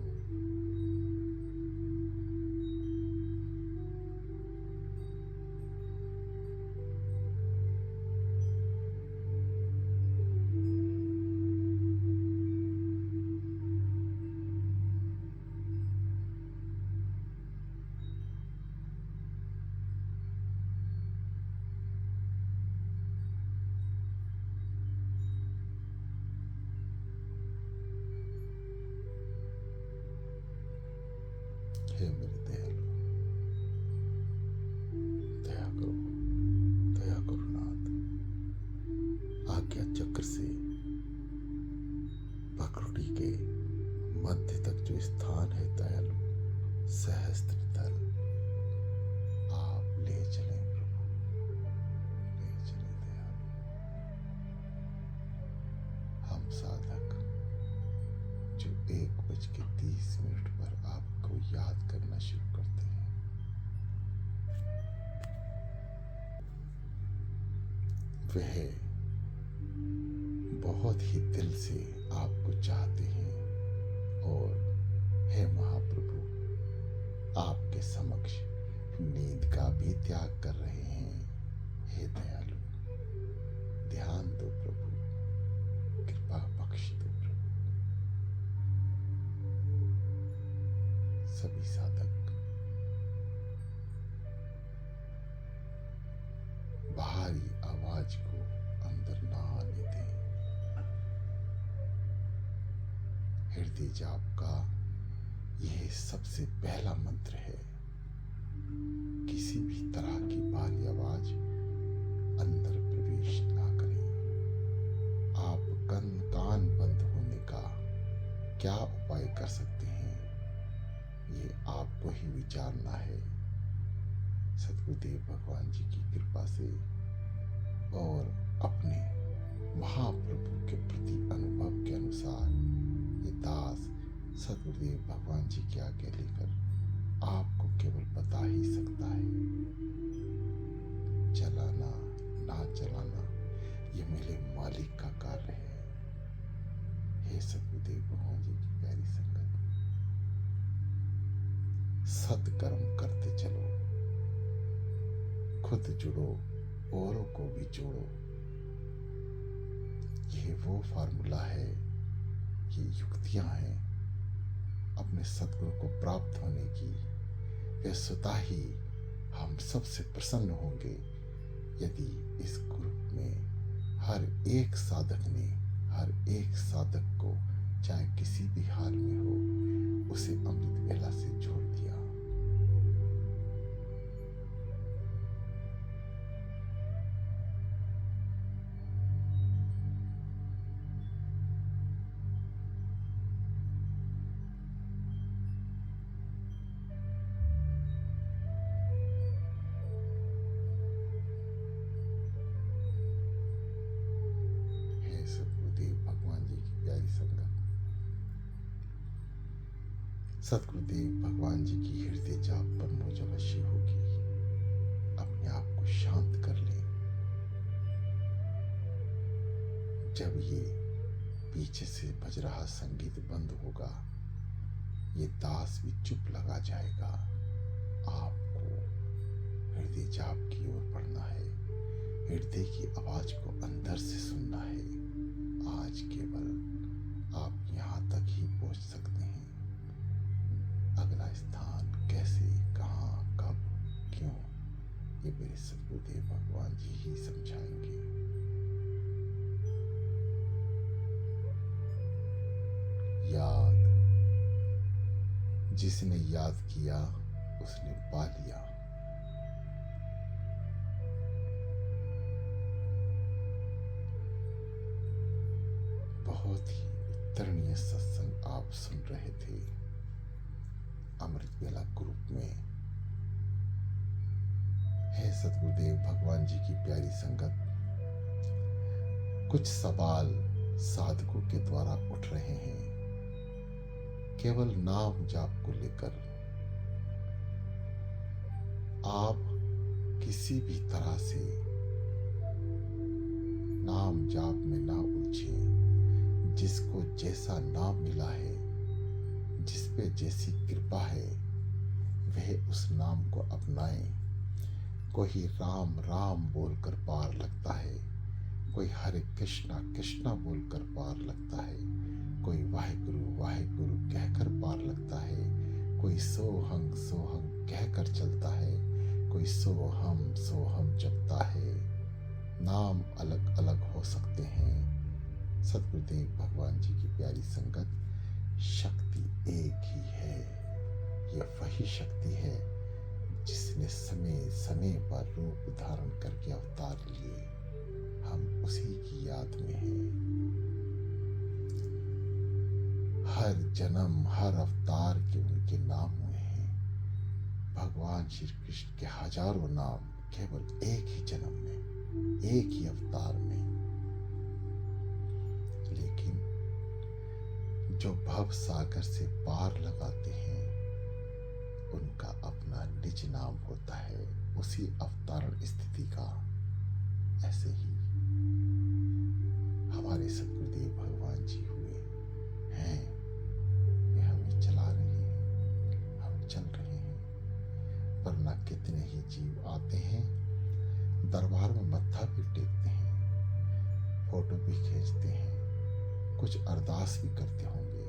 A: हे मेरे दयालु, दया करो, दया करो नाथ। आज्ञा चक्र से प्रकृति के मध्य तक जो स्थान है दयालु, सहस्त्र तल, आप ले चले प्रभु, ले चले दयालु। हम साधक जो 1:30 पर आपको याद करना शुरू करते हैं। वह बहुत ही दिल से आपको चाहते हैं और हे महाप्रभु, आपके समक्ष नींद का भी त्याग कर रहे हैं। हे दयालु, ध्यान दो प्रभु, कृपा बख्श दो प्रभु। सभी साधक बाहरी आवाज को अंदर ना आने दें। हृदय जाप का यह सबसे पहला मंत्र है। किसी भी तरह की बाहरी आवाज अंदर प्रवेश ना करें। आप कान बंद होने का क्या उपाय कर सकते हैं, ये आपको ही विचारना है। सद्गुरुदेव भगवान जी की कृपा से और अपने महाप्रभु के प्रति अनुभव के अनुसार ये दास सद्गुरुदेव भगवान जी की आज्ञा लेकर आपको केवल बता ही सकता है। चलाना ना चलाना ये मेरे मालिक का कार्य है। हे सद्गुरुदेव भगवान जी की प्यारी संगत, सत्कर्म करते चलो, खुद जुड़ो, औरों को भी जोड़ो। ये वो फार्मूला है, ये युक्तियां हैं अपने सद्गुरु को प्राप्त होने की। वे स्वतः ही हम सबसे प्रसन्न होंगे यदि इस ग्रुप में हर एक साधक को चाहे किसी भी हाल में हो, उसे अमृत वेला से जोड़ दिया। सद्गुरुदेव भगवान जी की हृदय जाप पर मौज अवश्य होगी। अपने आप को शांत कर लें। जब ये पीछे से बज रहा संगीत बंद होगा, ये दास भी चुप लगा जाएगा। आपको हृदय जाप की ओर बढ़ना है। हृदय की आवाज को अंदर से सुनना है। आज केवल आप यहाँ तक ही पहुँच सकते हैं। अगला स्थान कैसे, कहाँ, कब, क्यों, ये मेरे सद्गुरुदेव भगवान जी ही समझाएंगे। याद, जिसने याद किया उसने पा लिया। बहुत ही उत्तरणीय सत्संग आप सुन रहे थे अमृत वेला ग्रुप में। हे सद्गुरुदेव भगवान जी की प्यारी संगत, कुछ सवाल साधकों के द्वारा उठ रहे हैं केवल नाम जाप को लेकर। आप किसी भी तरह से नाम जाप में ना उलझें। जिसको जैसा नाम मिला है, जिस पे जैसी कृपा है, वह उस नाम को अपनाए। कोई राम राम बोलकर पार लगता है, कोई हरे कृष्णा कृष्णा बोलकर पार लगता है, कोई वाहेगुरु वाहेगुरु कहकर पार लगता है, कोई सोहंग सोहंग कहकर चलता है, कोई सोहम जपता है। नाम अलग अलग हो सकते हैं। सद्गुरुदेव भगवान जी की प्यारी संगत, शक्ति एक ही है। यह वही शक्ति है जिसने समय समय पर रूप धारण करके अवतार लिए। हम उसी की याद में हैं। हर जन्म हर अवतार के उनके नाम हुए हैं। भगवान श्री कृष्ण के हजारों नाम केवल एक ही जन्म में, एक ही अवतार में। लेकिन जो भव सागर से पार लगाते हैं, उनका अपना निज नाम होता है, उसी अवतारण स्थिति का। ऐसे ही हमारे सतगुरुदेव भगवान जी हुए हैं, वे हमें चला रहे हैं, हम चल रहे हैं। वरना कितने ही जीव आते हैं, दरबार में मत्था भी टेकते हैं, फोटो भी खींचते हैं, कुछ अरदास भी करते होंगे,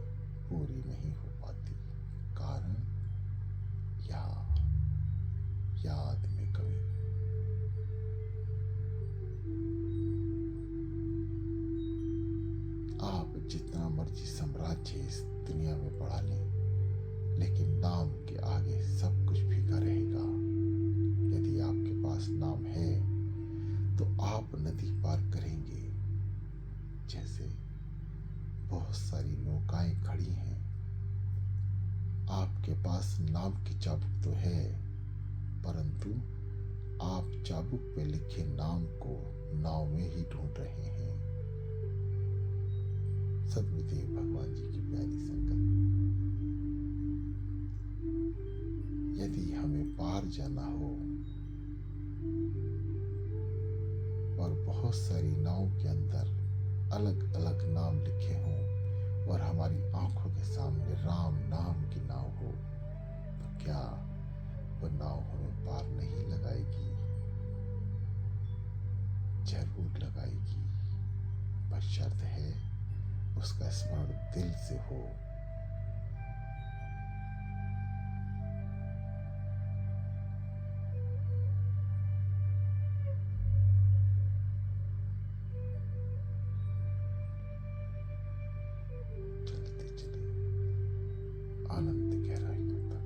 A: पूरी नहीं हो पाती। कारण याद में कमी। आप जितना मर्जी साम्राज्य इस दुनिया में बढ़ा लें, लेकिन नाम के आगे सब कुछ फीका रहेगा। यदि आपके पास नाम है तो आप नदी पार करेंगे। जैसे बहुत सारी नौकाएं खड़ी हैं, आपके पास नाम की चाबुक तो है, परंतु आप चाबुक पे लिखे नाम को नाव में ही ढूंढ रहे हैं। सतगुरुदेव भगवान जी की प्यारी संगत, यदि हमें पार जाना हो और बहुत सारी नाव के अंदर अलग अलग नाम लिखे हों और हमारी आंखों के सामने राम नाम की नाव हो, तो क्या वो नाव हमें पार नहीं लगाएगी? जरूर लगाएगी, पर शर्त है उसका स्मरण दिल से हो। चलते चले आनंद गहराइयों तक।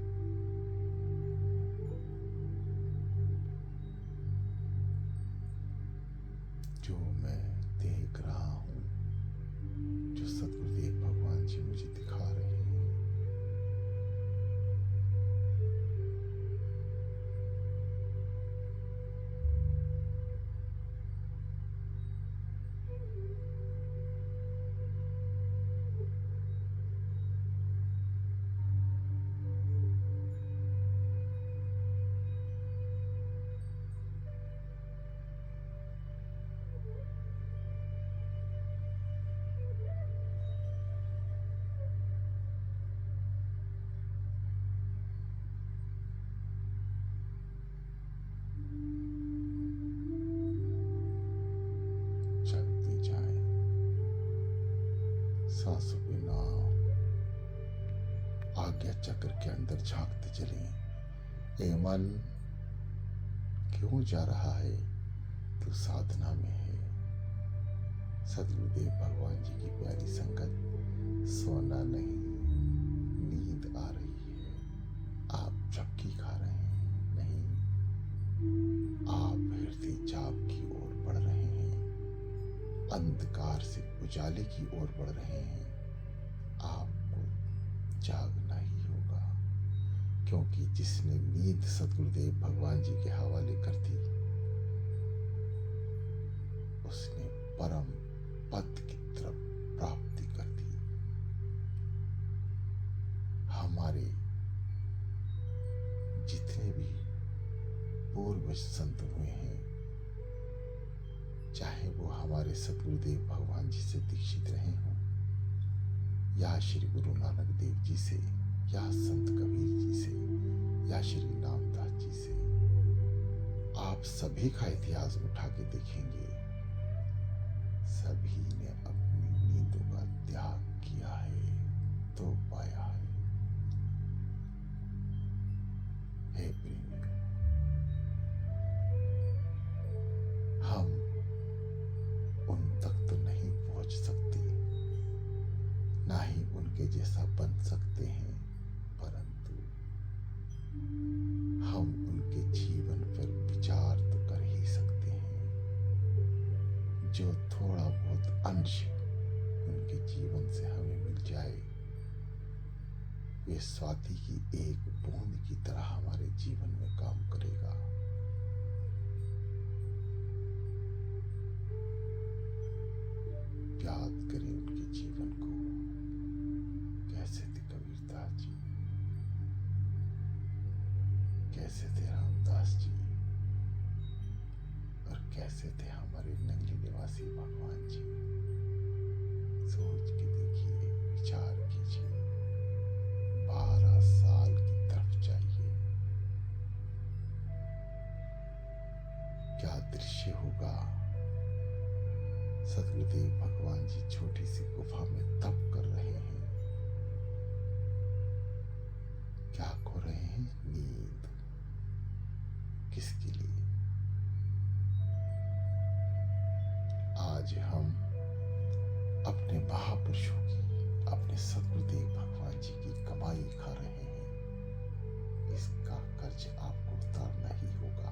A: जो मैं देख रहा हूँ, जो सतगुरुदेव भगवान जी मुझे दिखा रहे हैं, चलते जाएं सांसों के नाव, आज्ञा चक्र के अंदर झांकते चलें। ए मन, क्यों जा रहा है? तू साधना में है। सतगुरुदेव भगवान जी की प्यारी संगत, सोना नहीं, नींद आ रही है। आप झपकी खा रहे हैं? नहीं, आप हृदय जाप की ओर बढ़ रहे हैं, अंधकार से उजाले की ओर बढ़ रहे हैं। आपको जागना ही होगा, क्योंकि जिसने नींद सतगुरुदेव भगवान जी के हवाले कर दी, उसने परम पद की तरफ प्राप्ति कर दी। हमारे जितने भी पूर्वज संत हुए हैं, चाहे वो हमारे सतगुरुदेव भगवान जी से दीक्षित रहे हों, या श्री गुरु नानक देव जी से, या संत कबीर जी से, या श्री नामदास जी से, आप सभी का इतिहास उठा के देखेंगे, सभी ने अपनी नींदों का त्याग किया है तो पाया है। हे प्रेमियों, हम उन तक तो नहीं पहुंच सकते, ना ही उनके जैसा बन सकते हैं, परंतु हम उनके जीवन पर विचार तो कर ही सकते हैं। जो थोड़ा बहुत अंश उनके जीवन से हमें मिल जाए, वे स्वाति की एक बूंद की तरह हमारे जीवन में काम करेगा। याद करें उनके जीवन को, कैसे थे कबीरदास जी, कैसे थे रामदास जी और कैसे थे हमारे नगरी निवासी भगवान जी। सोच के देखिए, विचार कीजिए। 12 साल की तरफ जाइए, क्या दृश्य होगा। सदगुरुदेव भगवान जी छोटी सी गुफा में तप कर रहे हैं। क्या खो रहे हैं? नींद। किसके लिए? आज हम अपने महापुरुषों की, अपने सदगुरुदेव भगवान जी की कमाई खा रहे हैं। इसका कर्ज आपको उतारना ही होगा।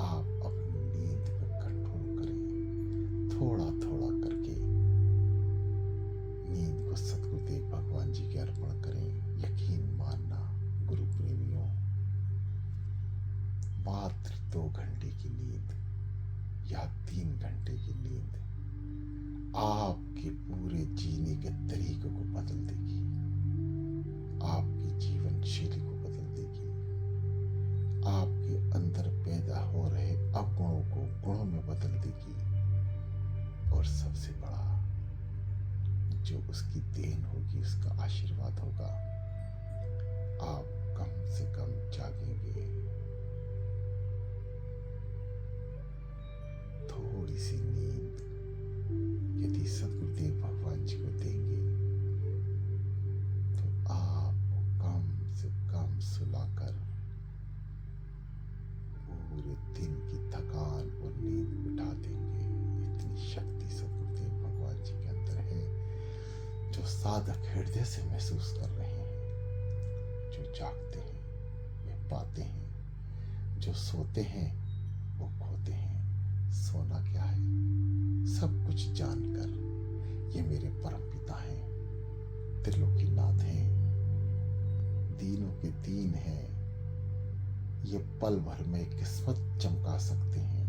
A: आप अपनी नींद पर कंट्रोल करें, थोड़ा थोड़ा करके नींद को सदगुरुदेव भगवान जी के अर्पण करें। यकीन मानना गुरु प्रेमियों, मात्र 2 घंटे की नींद या 3 घंटे की नींद आपके पूरे जीने के तरीके को बदल देगी, आपकी जीवन शैली को बदल देगी, आपके अंदर पैदा हो रहे अवगुणों को गुणों में बदल देगी। और सबसे बड़ा जो उसकी देन होगी, उसका आशीर्वाद होगा। आप कम से कम जागेंगे। थोड़ी सी नींद यदि सदगुरुदेव भगवान जी को देंगे तो आपको कम से कम सुलाकर पूरे दिन की थकान और नींद मिटा देंगे। इतनी शक्ति सदगुरुदेव भगवान जी के अंदर है, जो साधक हृदय से महसूस कर रहे हैं। जो जागते हैं वे पाते हैं, जो सोते हैं वो खोते हैं। सोना क्या है? सब कुछ जानकर ये मेरे परमपिता हैं, त्रिलोकीनाथ हैं, दीनों के दीन हैं। ये पल भर में किस्मत चमका सकते हैं,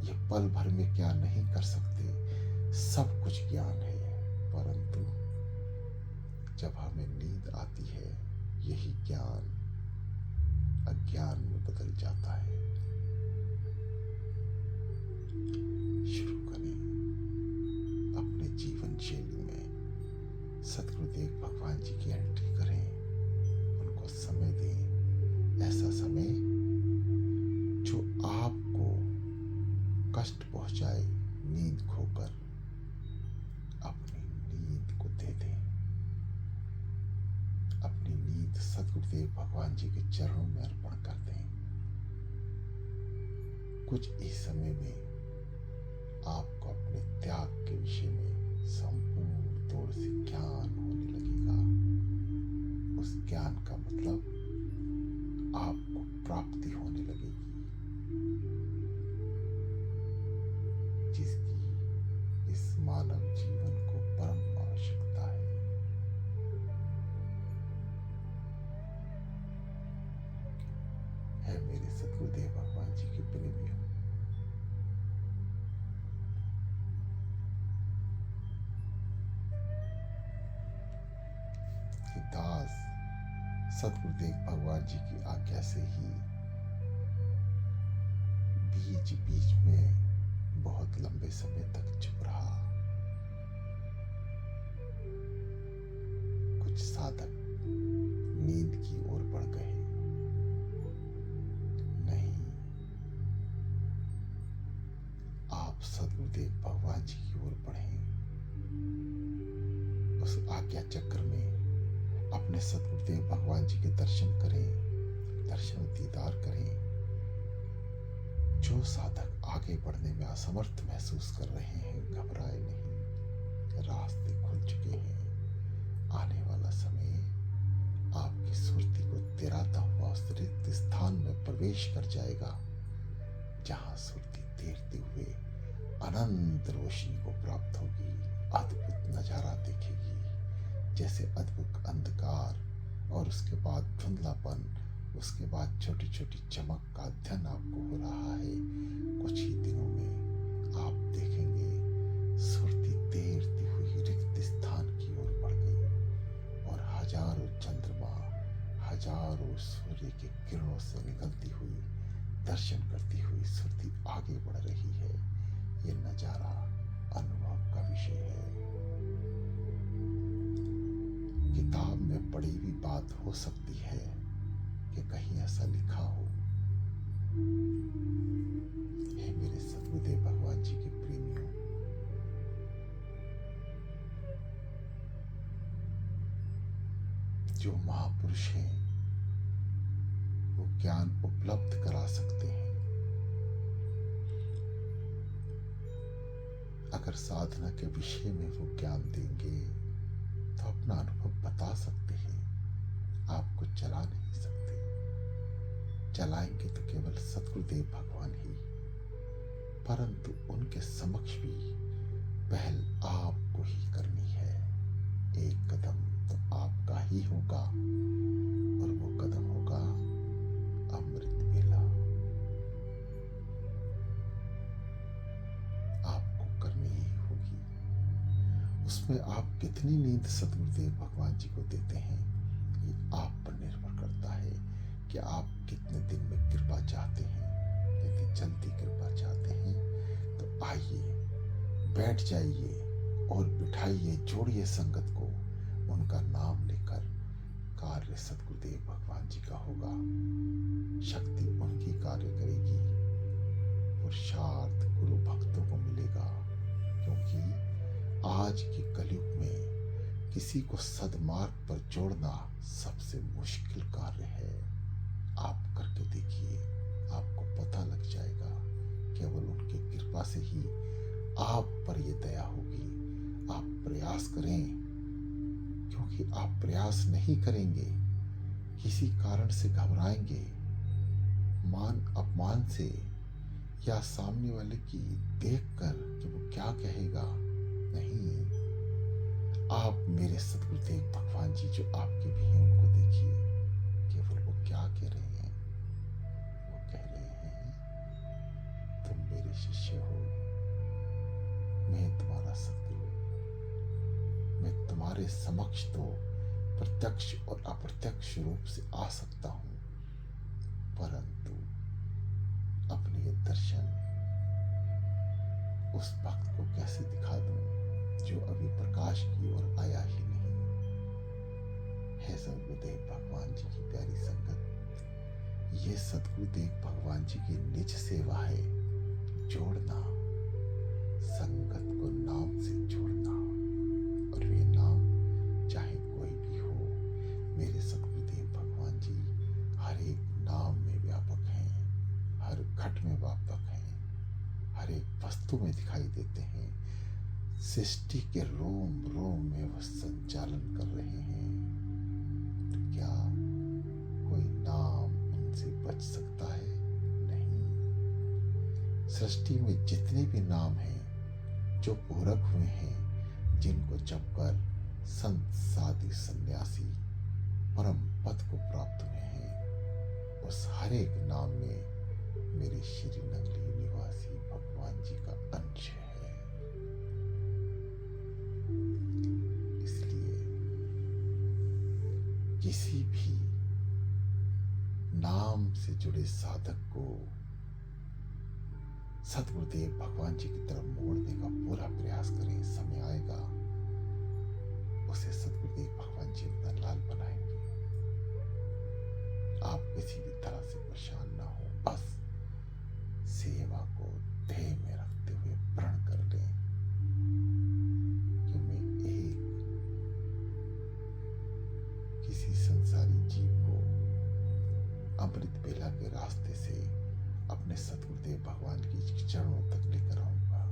A: ये पल भर में क्या नहीं कर सकते। सब कुछ ज्ञान है, परंतु जब हमें नींद आती है, यही ज्ञान अज्ञान में बदल जाता है। शुरू करें अपने जीवन शैली में सदगुरुदेव भगवान जी की एंट्री करें, उनको समय दें। ऐसा समय जो आपको कष्ट पहुंचाए, नींद खोकर अपनी नींद को दे दें। अपनी नींद सदगुरुदेव भगवान जी के चरणों में अर्पण कर दें। कुछ इस समय में आपको अपने त्याग के विषय में संपूर्ण तौर से ज्ञान होने लगेगा। उस ज्ञान का मतलब आपको प्राप्ति होने लगेगी, जिसकी इस मानव जीवन को परम आवश्यकता है। मेरे सदगुरुदेव भगवान जी के प्रेमियों, दास सदगुरुदेव भगवान जी की आज्ञा से ही बीच बीच में बहुत लंबे समय तक चुप रहा। कुछ साधक नींद की ओर बढ़ गए। नहीं, आप सदगुरुदेव भगवान जी की ओर बढ़ें। उस आज्ञा चक्र में अपने सदगुरुदेव भगवान जी के दर्शन करें, दर्शन दीदार करें। जो साधक आगे बढ़ने में असमर्थ महसूस कर रहे हैं, घबराए नहीं, रास्ते खुल चुके हैं। आने वाला समय आपकी सुरती को तिराता हुआ उस रिक्त स्थान में प्रवेश कर जाएगा, जहां सुरती तैरते हुए अनंत रोशनी को प्राप्त होगी। अद्भुत नजारा देखेगी, जैसे अद्भुत अंधकार और उसके बाद धुंधलापन, उसके बाद छोटी छोटी चमक का अध्ययन आपको हो रहा है। कुछ ही दिनों में आप देखेंगे सुरती तैरती हुई रिक्त स्थान की ओर बढ़ गई और हजारों चंद्रमा, हजारों से निकलती हुई, दर्शन करती हुई सुरती आगे बढ़ रही है। ये नजारा अनुभव का विषय है। किताब में पढ़ी हुई बात हो सकती है कि कहीं ऐसा लिखा हो। हे मेरे सद्गुरुदेव भगवान जी के प्रेमियों, जो महापुरुष हैं वो ज्ञान उपलब्ध करा सकते हैं। अगर साधना के विषय में वो ज्ञान देंगे तो अपना अनुभव बता सकते हैं। आपको चला नहीं सकते। चलाएंगे तो केवल सद्गुरुदेव भगवान ही, परंतु उनके समक्ष भी पहल आपको ही करनी है। एक कदम तो आपका ही होगा और वो कदम होगा अमृत वेला। आपको करनी ही होगी। उसमें आप कितनी नींद सद्गुरुदेव भगवान जी को देते हैं ये आप पर निर्भर करता है कि आप कितने दिन में कृपा चाहते हैं। यदि जल्दी कृपा चाहते हैं तो आइए, बैठ जाइए और बिठाइए, जोड़िए संगत को। उनका नाम लेकर कार्य सद्गुरुदेव भगवान जी का होगा। शक्ति उनकी कार्य करेगी। पुरुषार्थ गुरु भक्तों को मिलेगा, क्योंकि आज के कलयुग में किसी को सदमार्ग पर जोड़ना सबसे मुश्किल कार्य है। आप करके देखिए, आपको पता लग जाएगा। केवल उनकी कृपा से ही आप पर ये दया होगी। आप प्रयास करें, क्योंकि आप प्रयास नहीं करेंगे, किसी कारण से घबराएंगे, मान अपमान से, या सामने वाले की देखकर कि वो क्या कहेगा। नहीं, आप मेरे सद्गुरुदेव भगवान जी जो आपके भी हैं उनको देखिए। केवल वो क्या कह रहे हैं? वो कह रहे हैं, तुम मेरे शिष्य हो, मैं तुम्हारा सद्गुरु, मैं तुम्हारे समक्ष तो प्रत्यक्ष और अप्रत्यक्ष रूप से आ सकता हूं, परंतु अपने ये दर्शन उस भक्त को कैसे दिखा दूं जो अभी प्रकाश की ओर आया ही नहीं। है सद्गुरुदेव भगवान जी की प्यारी संगत, ये सद्गुरुदेव भगवान जी की निज सेवा है। जोड़ना, संगत को नाम से जोड़ना, और वे नाम चाहे कोई भी हो। मेरे सद्गुरुदेव भगवान जी हर एक नाम में व्यापक हैं, हर घट में व्यापक हैं, हर एक वस्तु में दिखाई देते हैं। सृष्टि के रोम रोम में वह संचालन कर रहे हैं। तो क्या कोई नाम उनसे बच सकता है? नहीं। सृष्टि में जितने भी नाम हैं जो पूरक हुए हैं, जिनको जपकर संत साधु सन्यासी परम पद को प्राप्त हुए हैं, उस हर एक नाम में मेरे श्री नगरी निवासी भगवान जी का अंश है। इसलिए किसी भी नाम से जुड़े साधक को सद्गुरुदेव भगवान जी की तरफ मोड़ने का पूरा प्रयास करें। समय आएगा उसे सद्गुरुदेव भगवान जी अपना लाल बनाएंगे। आप किसी भी तरह से परेशान ना हो, बस सेवा को ध्येय में रखते हुए प्रण कर लें कि मैं एक किसी संसारी जीव को अमृत बेला के रास्ते से अपने सद्गुरुदेव भगवान की चरणों तक लेकर आऊंगा।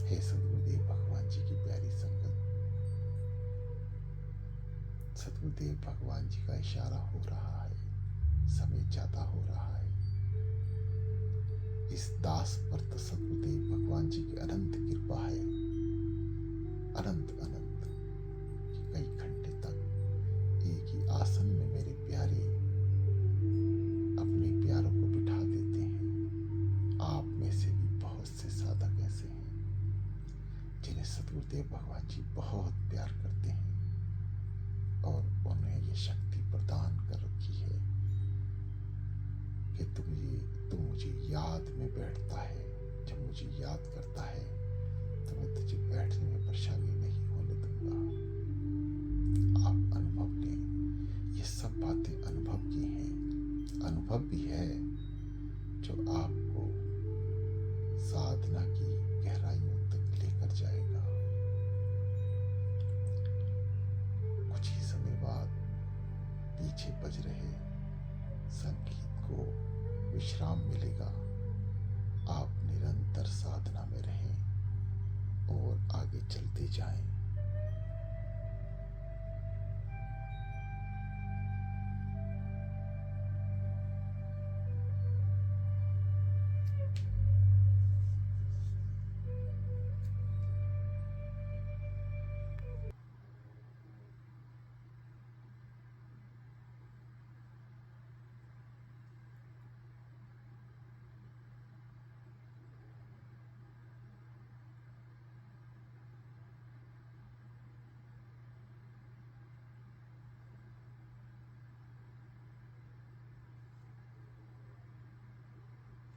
A: हे सद्गुरुदेव भगवान जी की प्यारी संगत, सद्गुरुदेव भगवान जी का इशारा हो रहा है, समय ज्यादा हो रहा है। इस दास पर तो सद्गुरुदेव भगवान जी की अनंत कृपा है, अनंत अनंत, कि कई घंटे तक एक ही आसन में मेरे प्यारे अपने प्यारों को बिठा देते हैं। आप में से भी बहुत से साधक ऐसे हैं जिन्हें सद्गुरुदेव भगवान जी बहुत प्यार करते हैं और उन्हें ये शक्ति प्रदान कर रखी तू मुझे याद में बैठता है, जब मुझे याद करता है तो मैं तुझे बैठने में परेशानी नहीं होने दूंगा। आप अनुभव लें, ये सब बातें अनुभव की हैं। अनुभव भी है जो आपको साधना की गहराइयों तक लेकर जाएगा। कुछ ही समय बाद पीछे बज रहे संगीत को विश्राम मिलेगा। आप निरंतर साधना में रहें और आगे चलते जाएं।